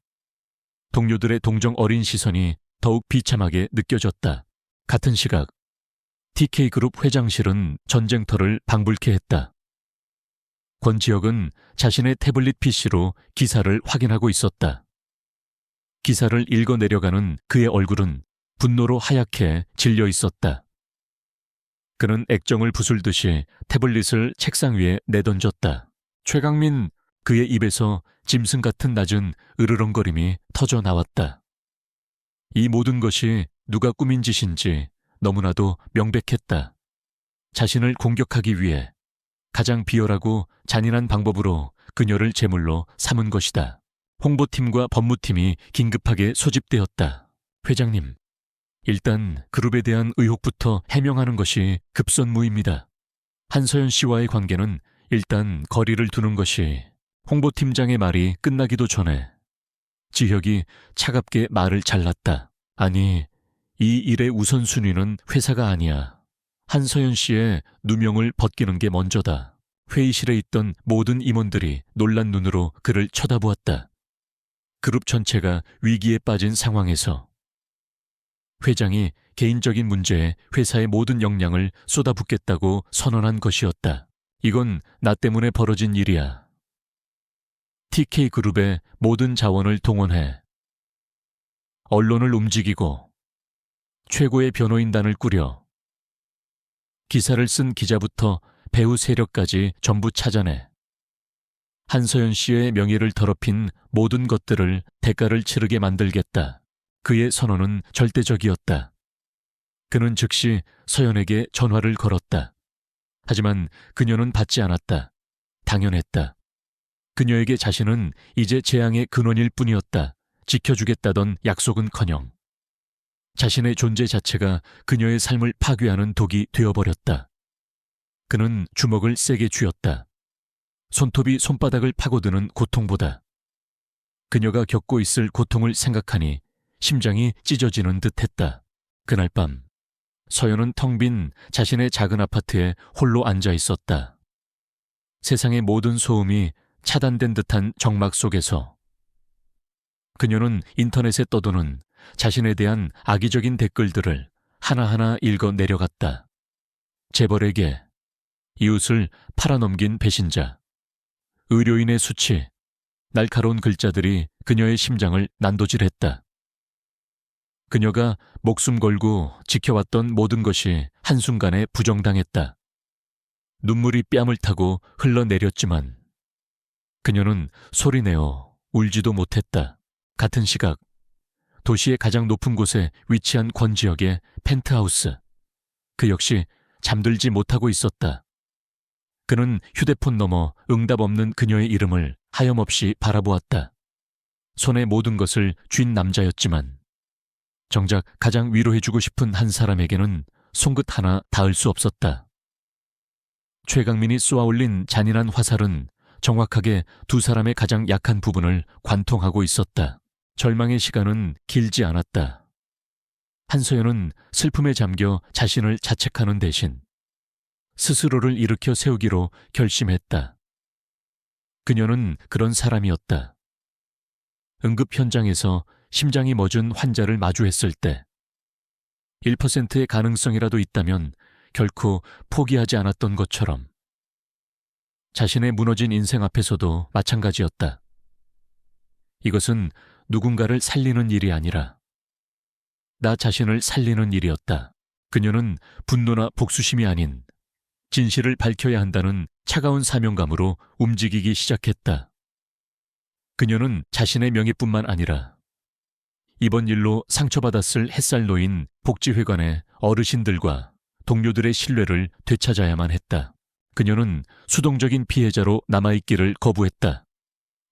동료들의 동정 어린 시선이 더욱 비참하게 느껴졌다. 같은 시각, TK그룹 회장실은 전쟁터를 방불케 했다. 권지혁은 자신의 태블릿 PC로 기사를 확인하고 있었다. 기사를 읽어 내려가는 그의 얼굴은 분노로 하얗게 질려 있었다. 그는 액정을 부술듯이 태블릿을 책상 위에 내던졌다. 최강민, 그의 입에서 짐승 같은 낮은 으르렁거림이 터져 나왔다. 이 모든 것이 누가 꾸민 짓인지 너무나도 명백했다. 자신을 공격하기 위해 가장 비열하고 잔인한 방법으로 그녀를 제물로 삼은 것이다. 홍보팀과 법무팀이 긴급하게 소집되었다. 회장님, 일단 그룹에 대한 의혹부터 해명하는 것이 급선무입니다. 한서연 씨와의 관계는 일단 거리를 두는 것이. 홍보팀장의 말이 끝나기도 전에 지혁이 차갑게 말을 잘랐다. 아니, 이 일의 우선순위는 회사가 아니야. 한서연 씨의 누명을 벗기는 게 먼저다. 회의실에 있던 모든 임원들이 놀란 눈으로 그를 쳐다보았다. 그룹 전체가 위기에 빠진 상황에서 회장이 개인적인 문제에 회사의 모든 역량을 쏟아붓겠다고 선언한 것이었다. 이건 나 때문에 벌어진 일이야. TK그룹의 모든 자원을 동원해 언론을 움직이고 최고의 변호인단을 꾸려 기사를 쓴 기자부터 배우 세력까지 전부 찾아내 한서연 씨의 명예를 더럽힌 모든 것들을 대가를 치르게 만들겠다. 그의 선언은 절대적이었다. 그는 즉시 서연에게 전화를 걸었다. 하지만 그녀는 받지 않았다. 당연했다. 그녀에게 자신은 이제 재앙의 근원일 뿐이었다. 지켜주겠다던 약속은커녕 자신의 존재 자체가 그녀의 삶을 파괴하는 독이 되어버렸다. 그는 주먹을 세게 쥐었다. 손톱이 손바닥을 파고드는 고통보다 그녀가 겪고 있을 고통을 생각하니 심장이 찢어지는 듯했다. 그날 밤 서연은 텅 빈 자신의 작은 아파트에 홀로 앉아 있었다. 세상의 모든 소음이 차단된 듯한 정막 속에서 그녀는 인터넷에 떠도는 자신에 대한 악의적인 댓글들을 하나하나 읽어 내려갔다. 재벌에게, 이웃을 팔아넘긴 배신자, 의료인의 수치, 날카로운 글자들이 그녀의 심장을 난도질했다. 그녀가 목숨 걸고 지켜왔던 모든 것이 한순간에 부정당했다. 눈물이 뺨을 타고 흘러내렸지만 그녀는 소리내어 울지도 못했다. 같은 시각 도시의 가장 높은 곳에 위치한 권지역의 펜트하우스. 그 역시 잠들지 못하고 있었다. 그는 휴대폰 너머 응답 없는 그녀의 이름을 하염없이 바라보았다. 손에 모든 것을 쥔 남자였지만 정작 가장 위로해주고 싶은 한 사람에게는 손끝 하나 닿을 수 없었다. 최강민이 쏘아올린 잔인한 화살은 정확하게 두 사람의 가장 약한 부분을 관통하고 있었다. 절망의 시간은 길지 않았다. 한서연은 슬픔에 잠겨 자신을 자책하는 대신 스스로를 일으켜 세우기로 결심했다. 그녀는 그런 사람이었다. 응급 현장에서 심장이 멎은 환자를 마주했을 때 1%의 가능성이라도 있다면 결코 포기하지 않았던 것처럼 자신의 무너진 인생 앞에서도 마찬가지였다. 이것은 누군가를 살리는 일이 아니라 나 자신을 살리는 일이었다. 그녀는 분노나 복수심이 아닌 진실을 밝혀야 한다는 차가운 사명감으로 움직이기 시작했다. 그녀는 자신의 명예뿐만 아니라 이번 일로 상처받았을 햇살 노인 복지회관의 어르신들과 동료들의 신뢰를 되찾아야만 했다. 그녀는 수동적인 피해자로 남아있기를 거부했다.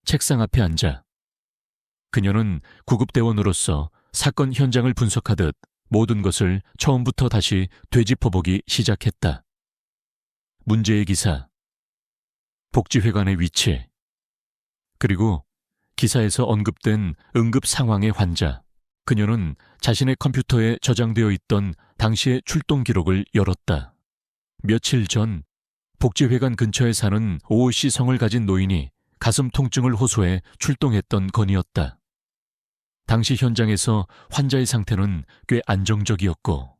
책상 앞에 앉아 그녀는 구급대원으로서 사건 현장을 분석하듯 모든 것을 처음부터 다시 되짚어보기 시작했다. 문제의 기사, 복지회관의 위치, 그리고 기사에서 언급된 응급 상황의 환자. 그녀는 자신의 컴퓨터에 저장되어 있던 당시의 출동 기록을 열었다. 며칠 전 복지회관 근처에 사는 오씨 성을 가진 노인이 가슴 통증을 호소해 출동했던 건이었다. 당시 현장에서 환자의 상태는 꽤 안정적이었고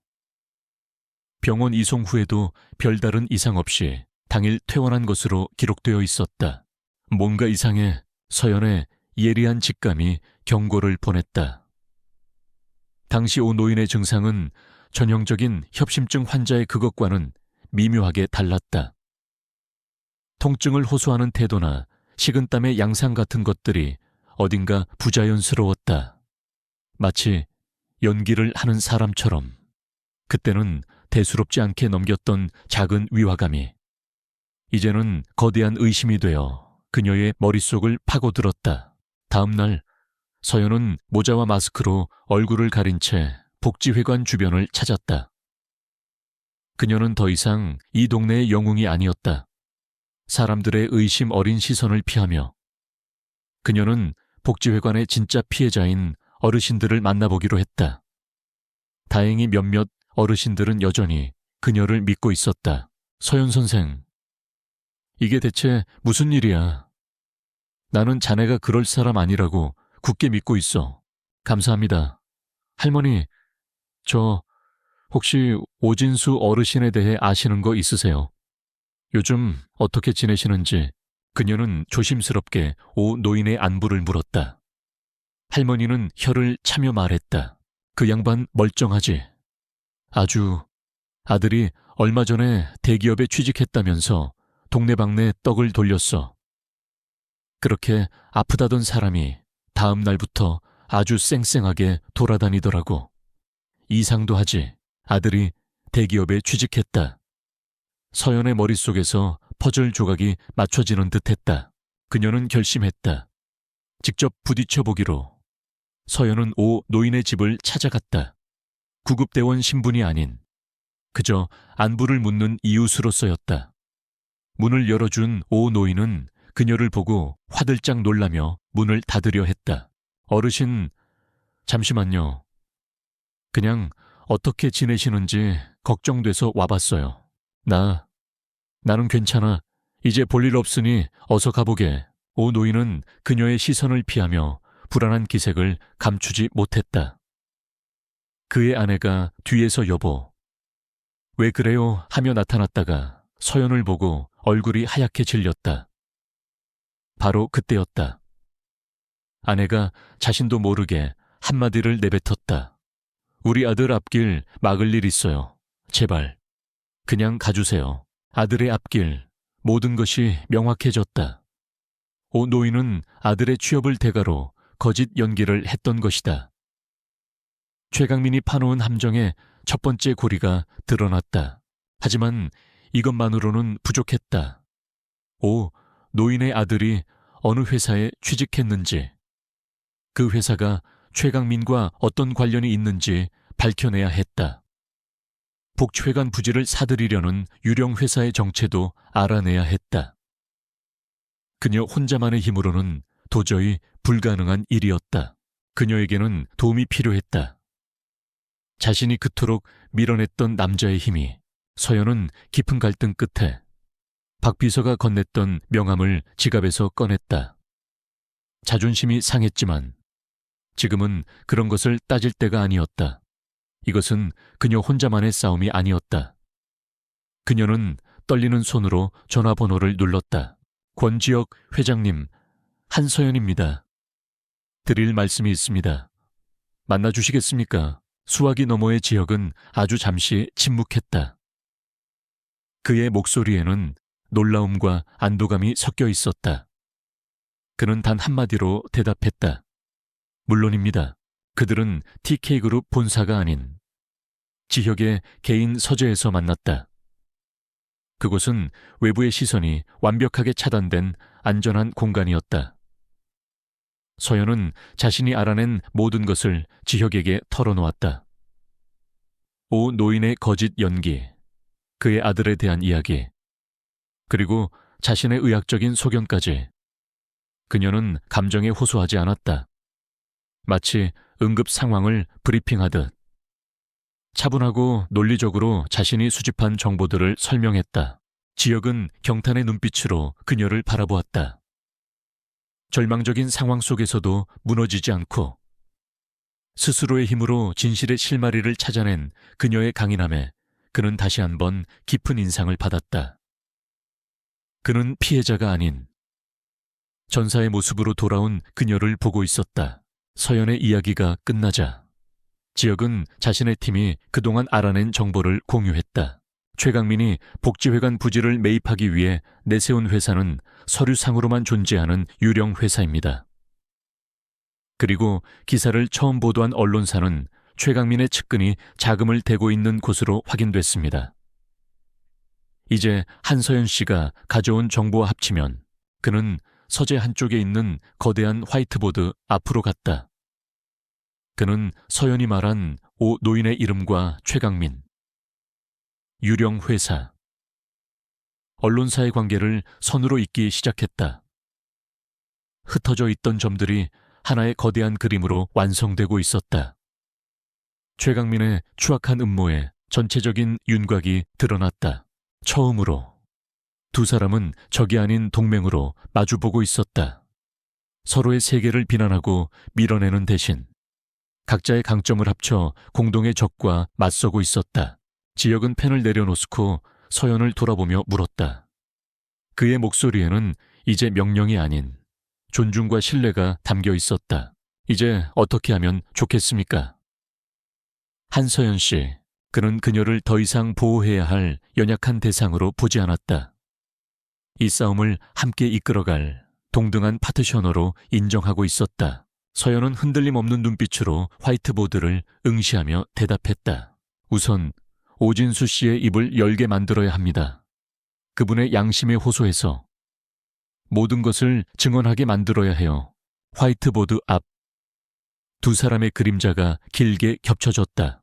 병원 이송 후에도 별다른 이상 없이 당일 퇴원한 것으로 기록되어 있었다. 뭔가 이상해 서연의 예리한 직감이 경고를 보냈다. 당시 오 노인의 증상은 전형적인 협심증 환자의 그것과는 미묘하게 달랐다. 통증을 호소하는 태도나 식은땀의 양상 같은 것들이 어딘가 부자연스러웠다. 마치 연기를 하는 사람처럼. 그때는 대수롭지 않게 넘겼던 작은 위화감이 이제는 거대한 의심이 되어 그녀의 머릿속을 파고들었다. 다음 날 서연은 모자와 마스크로 얼굴을 가린 채 복지회관 주변을 찾았다. 그녀는 더 이상 이 동네의 영웅이 아니었다. 사람들의 의심 어린 시선을 피하며 그녀는 복지회관의 진짜 피해자인 어르신들을 만나보기로 했다. 다행히 몇몇 어르신들은 여전히 그녀를 믿고 있었다. 서연 선생, 이게 대체 무슨 일이야? 나는 자네가 그럴 사람 아니라고 굳게 믿고 있어. 감사합니다. 할머니, 저 혹시 오진수 어르신에 대해 아시는 거 있으세요? 요즘 어떻게 지내시는지 그녀는 조심스럽게 오 노인의 안부를 물었다. 할머니는 혀를 차며 말했다. 그 양반 멀쩡하지? 아들이 얼마 전에 대기업에 취직했다면서 동네방네 떡을 돌렸어. 그렇게 아프다던 사람이 다음 날부터 아주 쌩쌩하게 돌아다니더라고. 이상도 하지. 아들이 대기업에 취직했다. 서연의 머릿속에서 퍼즐 조각이 맞춰지는 듯했다. 그녀는 결심했다. 직접 부딪혀보기로. 서연은 오 노인의 집을 찾아갔다. 구급대원 신분이 아닌 그저 안부를 묻는 이웃으로서였다. 문을 열어준 오 노인은 그녀를 보고 화들짝 놀라며 문을 닫으려 했다. 어르신, 잠시만요. 그냥 어떻게 지내시는지 걱정돼서 와봤어요. 나는 괜찮아. 이제 볼 일 없으니 어서 가보게. 오 노인은 그녀의 시선을 피하며 불안한 기색을 감추지 못했다. 그의 아내가 뒤에서 여보, 왜 그래요? 하며 나타났다가 서연을 보고 얼굴이 하얗게 질렸다. 바로 그때였다. 아내가 자신도 모르게 한마디를 내뱉었다. 우리 아들 앞길 막을 일 있어요. 제발 그냥 가주세요. 아들의 앞길 모든 것이 명확해졌다. 오 노인은 아들의 취업을 대가로 거짓 연기를 했던 것이다. 최강민이 파놓은 함정의 첫 번째 고리가 드러났다. 하지만 이것만으로는 부족했다. 오 노인의 아들이 어느 회사에 취직했는지, 그 회사가 최강민과 어떤 관련이 있는지 밝혀내야 했다. 복지회관 부지를 사들이려는 유령 회사의 정체도 알아내야 했다. 그녀 혼자만의 힘으로는 도저히 불가능한 일이었다. 그녀에게는 도움이 필요했다. 자신이 그토록 밀어냈던 남자의 힘이. 서연은 깊은 갈등 끝에 박 비서가 건넸던 명함을 지갑에서 꺼냈다. 자존심이 상했지만 지금은 그런 것을 따질 때가 아니었다. 이것은 그녀 혼자만의 싸움이 아니었다. 그녀는 떨리는 손으로 전화번호를 눌렀다. 권지혁 회장님, 한서연입니다. 드릴 말씀이 있습니다. 만나주시겠습니까? 수화기 너머의 지혁은 아주 잠시 침묵했다. 그의 목소리에는 놀라움과 안도감이 섞여 있었다. 그는 단 한마디로 대답했다. 물론입니다. 그들은 TK그룹 본사가 아닌 지혁의 개인 서재에서 만났다. 그곳은 외부의 시선이 완벽하게 차단된 안전한 공간이었다. 서연은 자신이 알아낸 모든 것을 지혁에게 털어놓았다. 오 노인의 거짓 연기, 그의 아들에 대한 이야기, 그리고 자신의 의학적인 소견까지. 그녀는 감정에 호소하지 않았다. 마치 응급 상황을 브리핑하듯 차분하고 논리적으로 자신이 수집한 정보들을 설명했다. 지혁은 경탄의 눈빛으로 그녀를 바라보았다. 절망적인 상황 속에서도 무너지지 않고 스스로의 힘으로 진실의 실마리를 찾아낸 그녀의 강인함에 그는 다시 한번 깊은 인상을 받았다. 그는 피해자가 아닌 전사의 모습으로 돌아온 그녀를 보고 있었다. 서연의 이야기가 끝나자 지혁은 자신의 팀이 그동안 알아낸 정보를 공유했다. 최강민이 복지회관 부지를 매입하기 위해 내세운 회사는 서류상으로만 존재하는 유령 회사입니다. 그리고 기사를 처음 보도한 언론사는 최강민의 측근이 자금을 대고 있는 곳으로 확인됐습니다. 이제 한서연 씨가 가져온 정보와 합치면 그는 서재 한쪽에 있는 거대한 화이트보드 앞으로 갔다. 그는 서연이 말한 오 노인의 이름과 최강민, 유령 회사, 언론사의 관계를 선으로 잇기 시작했다. 흩어져 있던 점들이 하나의 거대한 그림으로 완성되고 있었다. 최강민의 추악한 음모에 전체적인 윤곽이 드러났다. 처음으로 두 사람은 적이 아닌 동맹으로 마주보고 있었다. 서로의 세계를 비난하고 밀어내는 대신 각자의 강점을 합쳐 공동의 적과 맞서고 있었다. 지혁은 펜을 내려놓고 서연을 돌아보며 물었다. 그의 목소리에는 이제 명령이 아닌 존중과 신뢰가 담겨 있었다. 이제 어떻게 하면 좋겠습니까? 한서연 씨, 그는 그녀를 더 이상 보호해야 할 연약한 대상으로 보지 않았다. 이 싸움을 함께 이끌어갈 동등한 파트셔너로 인정하고 있었다. 서연은 흔들림 없는 눈빛으로 화이트보드를 응시하며 대답했다. 우선 오진수 씨의 입을 열게 만들어야 합니다. 그분의 양심에 호소해서 모든 것을 증언하게 만들어야 해요. 화이트보드 앞 두 사람의 그림자가 길게 겹쳐졌다.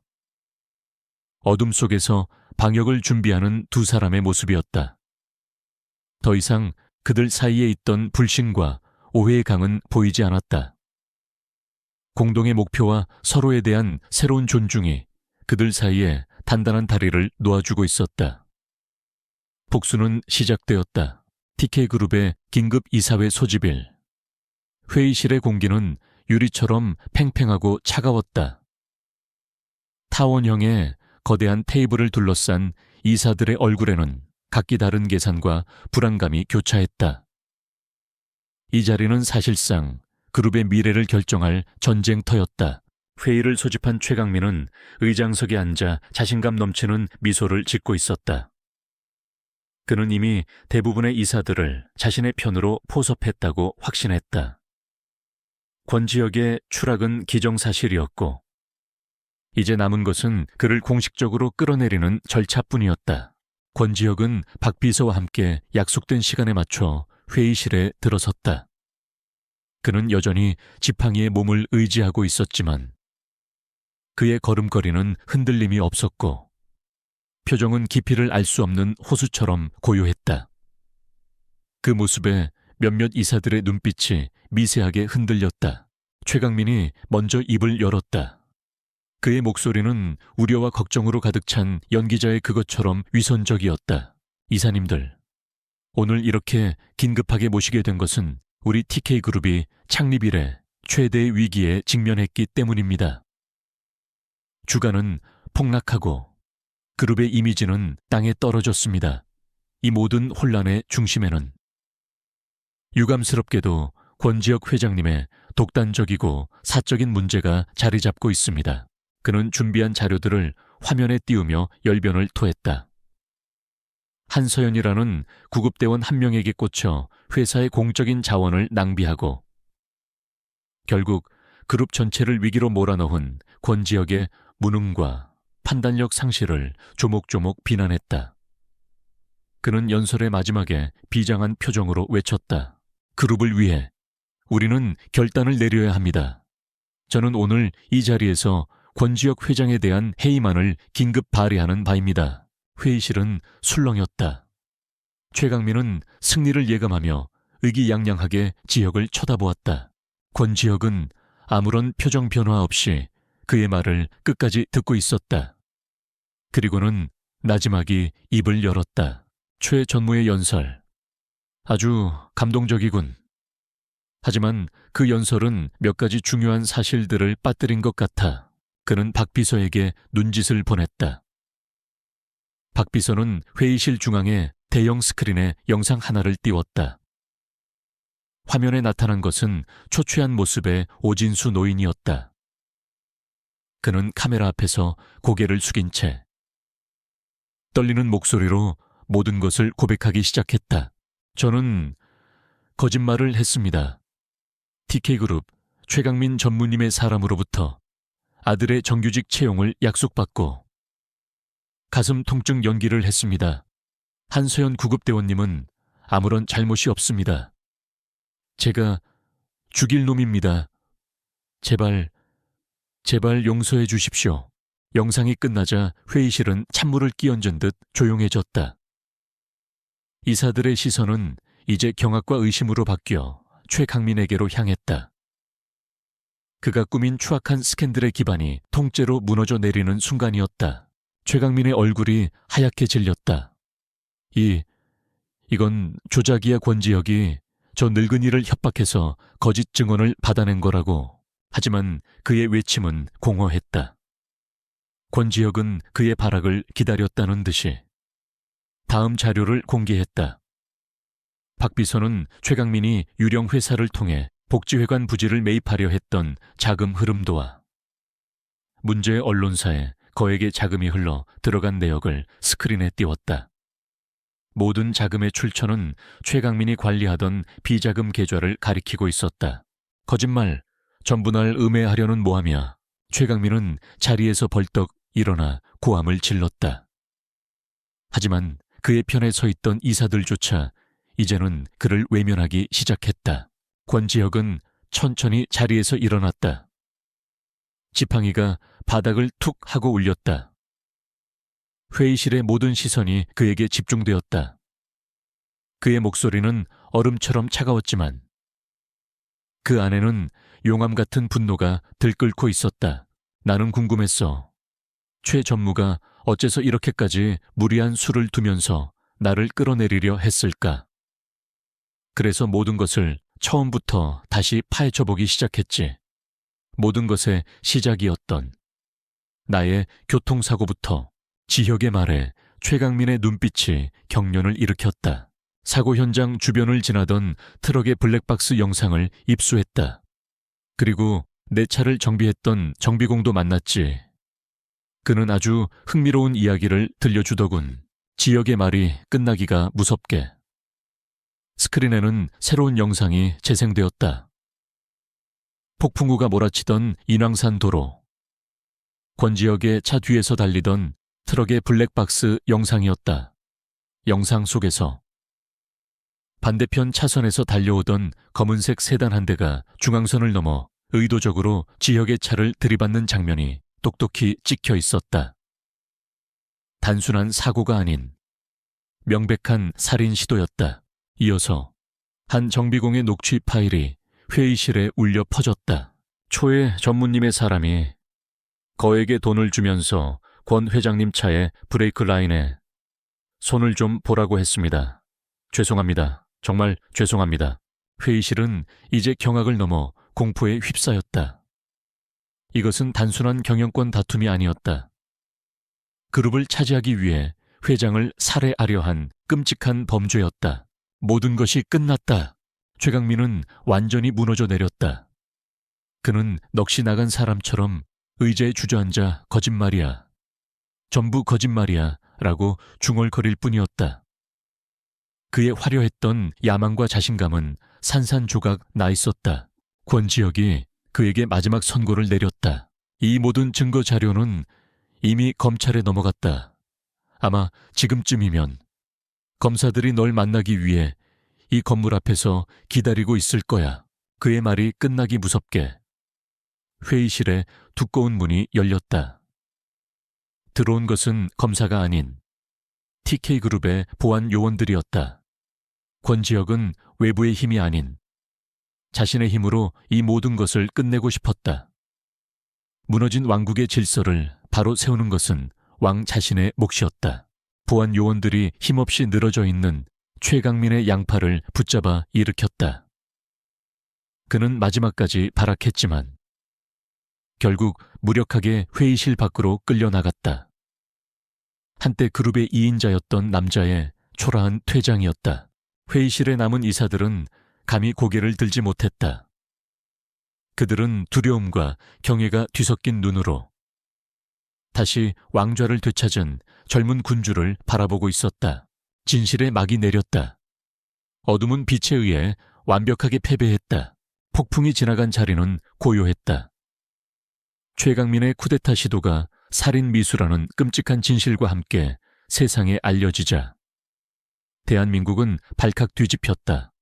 어둠 속에서 방역을 준비하는 두 사람의 모습이었다. 더 이상 그들 사이에 있던 불신과 오해의 강은 보이지 않았다. 공동의 목표와 서로에 대한 새로운 존중이 그들 사이에 단단한 다리를 놓아주고 있었다. 복수는 시작되었다. TK그룹의 긴급 이사회 소집일. 회의실의 공기는 유리처럼 팽팽하고 차가웠다. 타원형의 거대한 테이블을 둘러싼 이사들의 얼굴에는 각기 다른 계산과 불안감이 교차했다. 이 자리는 사실상 그룹의 미래를 결정할 전쟁터였다. 회의를 소집한 최강민은 의장석에 앉아 자신감 넘치는 미소를 짓고 있었다. 그는 이미 대부분의 이사들을 자신의 편으로 포섭했다고 확신했다. 권지혁의 추락은 기정사실이었고 이제 남은 것은 그를 공식적으로 끌어내리는 절차뿐이었다. 권지혁은 박 비서와 함께 약속된 시간에 맞춰 회의실에 들어섰다. 그는 여전히 지팡이에 몸을 의지하고 있었지만 그의 걸음걸이는 흔들림이 없었고 표정은 깊이를 알 수 없는 호수처럼 고요했다. 그 모습에 몇몇 이사들의 눈빛이 미세하게 흔들렸다. 최강민이 먼저 입을 열었다. 그의 목소리는 우려와 걱정으로 가득 찬 연기자의 그것처럼 위선적이었다. 이사님들, 오늘 이렇게 긴급하게 모시게 된 것은 우리 TK그룹이 창립 이래 최대의 위기에 직면했기 때문입니다. 주가는 폭락하고 그룹의 이미지는 땅에 떨어졌습니다. 이 모든 혼란의 중심에는 유감스럽게도 권지혁 회장님의 독단적이고 사적인 문제가 자리 잡고 있습니다. 그는 준비한 자료들을 화면에 띄우며 열변을 토했다. 한서연이라는 구급대원 한 명에게 꽂혀 회사의 공적인 자원을 낭비하고 결국 그룹 전체를 위기로 몰아넣은 권지혁의 무능과 판단력 상실을 조목조목 비난했다. 그는 연설의 마지막에 비장한 표정으로 외쳤다. 그룹을 위해 우리는 결단을 내려야 합니다. 저는 오늘 이 자리에서 권지혁 회장에 대한 해임안을 긴급 발의하는 바입니다. 회의실은 술렁였다. 최강민은 승리를 예감하며 의기양양하게 지혁을 쳐다보았다. 권지혁은 아무런 표정 변화 없이 그의 말을 끝까지 듣고 있었다. 그리고는 나지막이 입을 열었다. 최 전무의 연설. 아주 감동적이군. 하지만 그 연설은 몇 가지 중요한 사실들을 빠뜨린 것 같아. 그는 박 비서에게 눈짓을 보냈다. 박 비서는 회의실 중앙에 대형 스크린에 영상 하나를 띄웠다. 화면에 나타난 것은 초췌한 모습의 오진수 노인이었다. 그는 카메라 앞에서 고개를 숙인 채 떨리는 목소리로 모든 것을 고백하기 시작했다. 저는 거짓말을 했습니다. TK그룹 최강민 전무님의 사람으로부터 아들의 정규직 채용을 약속받고 가슴 통증 연기를 했습니다. 한서연 구급대원님은 아무런 잘못이 없습니다. 제가 죽일 놈입니다. 제발 용서해 주십시오. 영상이 끝나자 회의실은 찬물을 끼얹은 듯 조용해졌다. 이사들의 시선은 이제 경악과 의심으로 바뀌어 최강민에게로 향했다. 그가 꾸민 추악한 스캔들의 기반이 통째로 무너져 내리는 순간이었다. 최강민의 얼굴이 하얗게 질렸다. 이건 조작이야. 권지혁이 저 늙은이를 협박해서 거짓 증언을 받아낸 거라고. 하지만 그의 외침은 공허했다. 권지혁은 그의 발악을 기다렸다는 듯이 다음 자료를 공개했다. 박 비서는 최강민이 유령 회사를 통해 복지회관 부지를 매입하려 했던 자금 흐름도와 문제의 언론사에 거액의 자금이 흘러 들어간 내역을 스크린에 띄웠다. 모든 자금의 출처는 최강민이 관리하던 비자금 계좌를 가리키고 있었다. 거짓말, 전부 날 음해하려는 모함이야. 최강민은 자리에서 벌떡 일어나 고함을 질렀다. 하지만 그의 편에 서 있던 이사들조차 이제는 그를 외면하기 시작했다. 권지혁은 천천히 자리에서 일어났다. 지팡이가 바닥을 툭 하고 울렸다. 회의실의 모든 시선이 그에게 집중되었다. 그의 목소리는 얼음처럼 차가웠지만 그 안에는 용암 같은 분노가 들끓고 있었다. 나는 궁금했어. 최 전무가 어째서 이렇게까지 무리한 수를 두면서 나를 끌어내리려 했을까? 그래서 모든 것을 처음부터 다시 파헤쳐보기 시작했지. 모든 것의 시작이었던 나의 교통사고부터. 지혁의 말에 최강민의 눈빛이 경련을 일으켰다. 사고 현장 주변을 지나던 트럭의 블랙박스 영상을 입수했다. 그리고 내 차를 정비했던 정비공도 만났지. 그는 아주 흥미로운 이야기를 들려주더군. 지혁의 말이 끝나기가 무섭게. 스크린에는 새로운 영상이 재생되었다. 폭풍우가 몰아치던 인왕산 도로. 권지혁의 차 뒤에서 달리던 트럭의 블랙박스 영상이었다. 영상 속에서 반대편 차선에서 달려오던 검은색 세단 한 대가 중앙선을 넘어 의도적으로 지혁의 차를 들이받는 장면이 똑똑히 찍혀 있었다. 단순한 사고가 아닌 명백한 살인 시도였다. 이어서 한 정비공의 녹취 파일이 회의실에 울려 퍼졌다. 초에 전무님의 사람이 거액의 돈을 주면서 권 회장님 차의 브레이크 라인에 손을 좀 보라고 했습니다. 죄송합니다. 정말 죄송합니다. 회의실은 이제 경악을 넘어 공포에 휩싸였다. 이것은 단순한 경영권 다툼이 아니었다. 그룹을 차지하기 위해 회장을 살해하려 한 끔찍한 범죄였다. 모든 것이 끝났다. 최강민은 완전히 무너져 내렸다. 그는 넋이 나간 사람처럼 의자에 주저앉아 거짓말이야. 전부 거짓말이야 라고 중얼거릴 뿐이었다. 그의 화려했던 야망과 자신감은 산산조각 나 있었다. 권지혁이 그에게 마지막 선고를 내렸다. 이 모든 증거 자료는 이미 검찰에 넘어갔다. 아마 지금쯤이면 검사들이 널 만나기 위해 이 건물 앞에서 기다리고 있을 거야. 그의 말이 끝나기 무섭게 회의실에 두꺼운 문이 열렸다. 들어온 것은 검사가 아닌 TK그룹의 보안 요원들이었다. 권지혁은 외부의 힘이 아닌 자신의 힘으로 이 모든 것을 끝내고 싶었다. 무너진 왕국의 질서를 바로 세우는 것은 왕 자신의 몫이었다. 보안 요원들이 힘없이 늘어져 있는 최강민의 양팔을 붙잡아 일으켰다. 그는 마지막까지 발악했지만 결국 무력하게 회의실 밖으로 끌려나갔다. 한때 그룹의 2인자였던 남자의 초라한 퇴장이었다. 회의실에 남은 이사들은 감히 고개를 들지 못했다. 그들은 두려움과 경외가 뒤섞인 눈으로 다시 왕좌를 되찾은 젊은 군주를 바라보고 있었다. 진실의 막이 내렸다. 어둠은 빛에 의해 완벽하게 패배했다. 폭풍이 지나간 자리는 고요했다. 최강민의 쿠데타 시도가 살인 미수라는 끔찍한 진실과 함께 세상에 알려지자 대한민국은 발칵 뒤집혔다.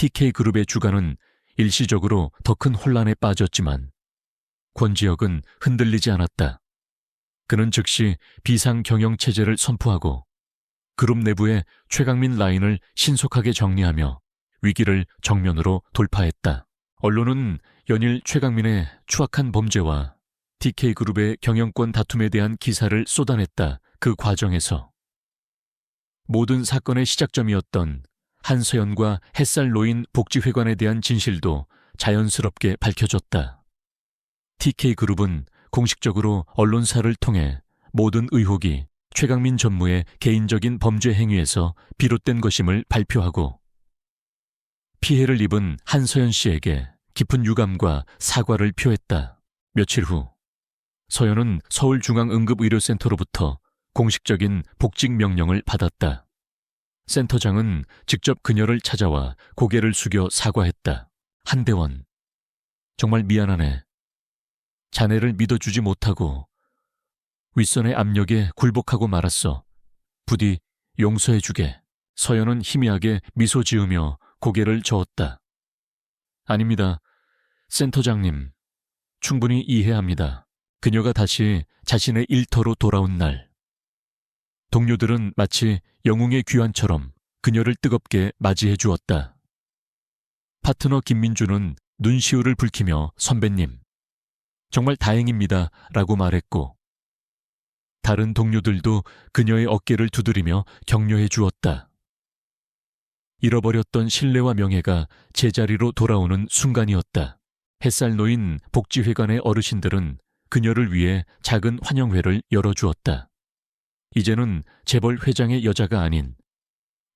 TK그룹의 주가는 일시적으로 더 큰 혼란에 빠졌지만 권지혁은 흔들리지 않았다. 그는 즉시 비상경영체제를 선포하고 그룹 내부의 최강민 라인을 신속하게 정리하며 위기를 정면으로 돌파했다. 언론은 연일 최강민의 추악한 범죄와 TK그룹의 경영권 다툼에 대한 기사를 쏟아냈다. 그 과정에서 모든 사건의 시작점이었던 한서연과 햇살노인 복지회관에 대한 진실도 자연스럽게 밝혀졌다. TK그룹은 공식적으로 언론사를 통해 모든 의혹이 최강민 전무의 개인적인 범죄 행위에서 비롯된 것임을 발표하고 피해를 입은 한서연 씨에게 깊은 유감과 사과를 표했다. 며칠 후 서연은 서울중앙응급의료센터로부터 공식적인 복직 명령을 받았다. 센터장은 직접 그녀를 찾아와 고개를 숙여 사과했다. 한대원, 정말 미안하네. 자네를 믿어주지 못하고 윗선의 압력에 굴복하고 말았어. 부디 용서해주게. 서연은 희미하게 미소 지으며 고개를 저었다. 아닙니다. 센터장님, 충분히 이해합니다. 그녀가 다시 자신의 일터로 돌아온 날, 동료들은 마치 영웅의 귀환처럼 그녀를 뜨겁게 맞이해 주었다. 파트너 김민주는 눈시울을 붉히며 선배님, 정말 다행입니다 라고 말했고 다른 동료들도 그녀의 어깨를 두드리며 격려해 주었다. 잃어버렸던 신뢰와 명예가 제자리로 돌아오는 순간이었다. 햇살 놓인 복지회관의 어르신들은 그녀를 위해 작은 환영회를 열어주었다. 이제는 재벌 회장의 여자가 아닌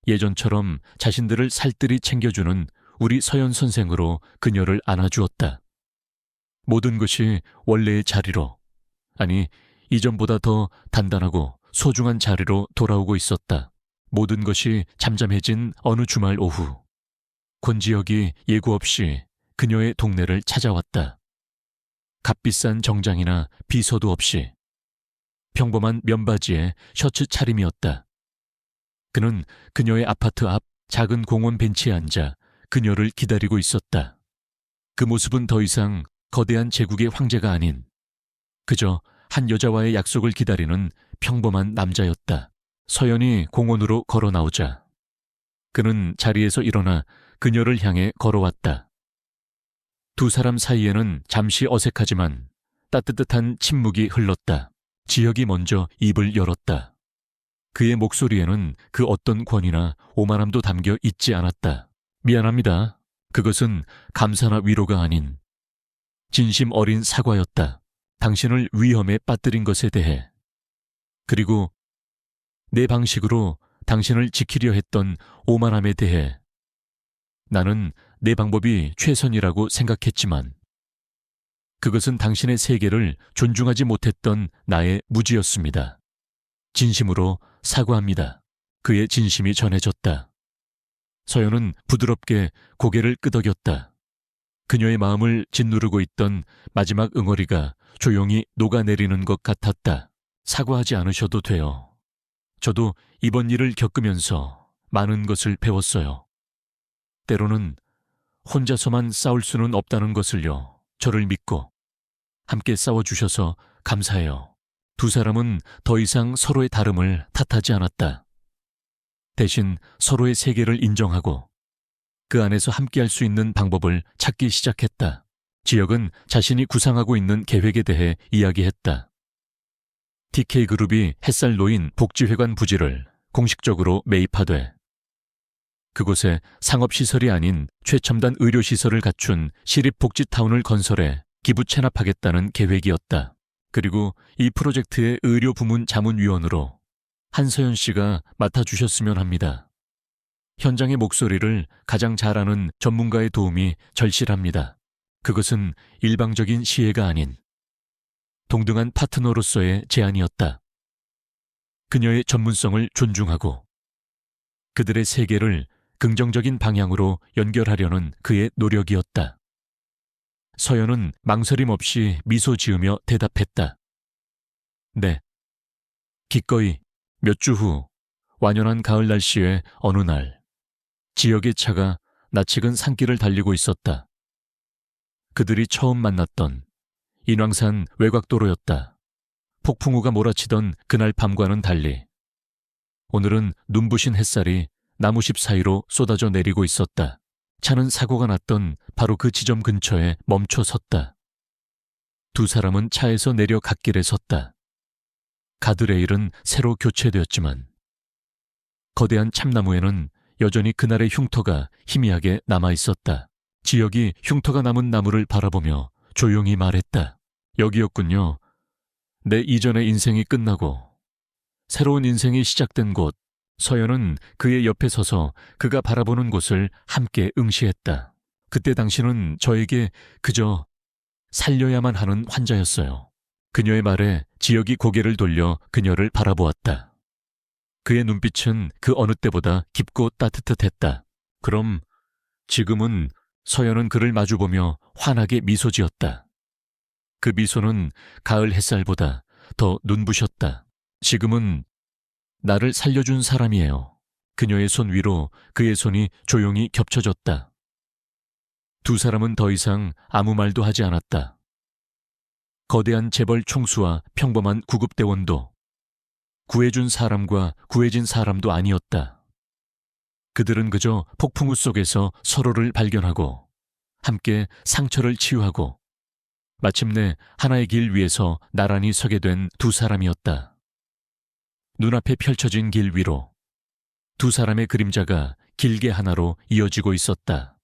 예전처럼 자신들을 살뜰히 챙겨주는 우리 서연 선생으로 그녀를 안아주었다. 모든 것이 원래의 자리로, 아니 이전보다 더 단단하고 소중한 자리로 돌아오고 있었다. 모든 것이 잠잠해진 어느 주말 오후, 권지혁이 예고 없이 그녀의 동네를 찾아왔다. 값비싼 정장이나 비서도 없이 평범한 면바지에 셔츠 차림이었다. 그는 그녀의 아파트 앞 작은 공원 벤치에 앉아 그녀를 기다리고 있었다. 그 모습은 더 이상 거대한 제국의 황제가 아닌 그저 한 여자와의 약속을 기다리는 평범한 남자였다. 서연이 공원으로 걸어 나오자 그는 자리에서 일어나 그녀를 향해 걸어왔다. 두 사람 사이에는 잠시 어색하지만 따뜻한 침묵이 흘렀다. 지혁이 먼저 입을 열었다. 그의 목소리에는 그 어떤 권위나 오만함도 담겨 있지 않았다. 미안합니다. 그것은 감사나 위로가 아닌 진심 어린 사과였다. 당신을 위험에 빠뜨린 것에 대해, 그리고 내 방식으로 당신을 지키려 했던 오만함에 대해 나는 내 방법이 최선이라고 생각했지만 그것은 당신의 세계를 존중하지 못했던 나의 무지였습니다. 진심으로 사과합니다. 그의 진심이 전해졌다. 서연은 부드럽게 고개를 끄덕였다. 그녀의 마음을 짓누르고 있던 마지막 응어리가 조용히 녹아내리는 것 같았다. 사과하지 않으셔도 돼요. 저도 이번 일을 겪으면서 많은 것을 배웠어요. 때로는 혼자서만 싸울 수는 없다는 것을요. 저를 믿고 함께 싸워주셔서 감사해요. 두 사람은 더 이상 서로의 다름을 탓하지 않았다. 대신 서로의 세계를 인정하고 그 안에서 함께할 수 있는 방법을 찾기 시작했다. 지혁은 자신이 구상하고 있는 계획에 대해 이야기했다. TK그룹이 햇살 놓인 복지회관 부지를 공식적으로 매입하되 그곳에 상업시설이 아닌 최첨단 의료시설을 갖춘 시립복지타운을 건설해 기부 체납하겠다는 계획이었다. 그리고 이 프로젝트의 의료부문 자문위원으로 한서연 씨가 맡아주셨으면 합니다. 현장의 목소리를 가장 잘 아는 전문가의 도움이 절실합니다. 그것은 일방적인 시혜가 아닌 동등한 파트너로서의 제안이었다. 그녀의 전문성을 존중하고 그들의 세계를 긍정적인 방향으로 연결하려는 그의 노력이었다. 서연은 망설임 없이 미소 지으며 대답했다. 네. 기꺼이 몇 주 후 완연한 가을 날씨의 어느 날 지역의 차가 낯익은 산길을 달리고 있었다. 그들이 처음 만났던 인왕산 외곽도로였다. 폭풍우가 몰아치던 그날 밤과는 달리 오늘은 눈부신 햇살이 나무십 사이로 쏟아져 내리고 있었다. 차는 사고가 났던 바로 그 지점 근처에 멈춰 섰다. 두 사람은 차에서 내려 갓길에 섰다. 가드레일은 새로 교체되었지만 거대한 참나무에는 여전히 그날의 흉터가 희미하게 남아 있었다. 지역이 흉터가 남은 나무를 바라보며 조용히 말했다. 여기였군요. 내 이전의 인생이 끝나고 새로운 인생이 시작된 곳. 서연은 그의 옆에 서서 그가 바라보는 곳을 함께 응시했다. 그때 당신은 저에게 그저 살려야만 하는 환자였어요. 그녀의 말에 지역이 고개를 돌려 그녀를 바라보았다. 그의 눈빛은 그 어느 때보다 깊고 따뜻했다. 그럼 지금은 서연은 그를 마주보며 환하게 미소 지었다. 그 미소는 가을 햇살보다 더 눈부셨다. 지금은 나를 살려준 사람이에요. 그녀의 손 위로 그의 손이 조용히 겹쳐졌다. 두 사람은 더 이상 아무 말도 하지 않았다. 거대한 재벌 총수와 평범한 구급대원도 구해준 사람과 구해진 사람도 아니었다. 그들은 그저 폭풍우 속에서 서로를 발견하고 함께 상처를 치유하고 마침내 하나의 길 위에서 나란히 서게 된 두 사람이었다. 눈앞에 펼쳐진 길 위로 두 사람의 그림자가 길게 하나로 이어지고 있었다.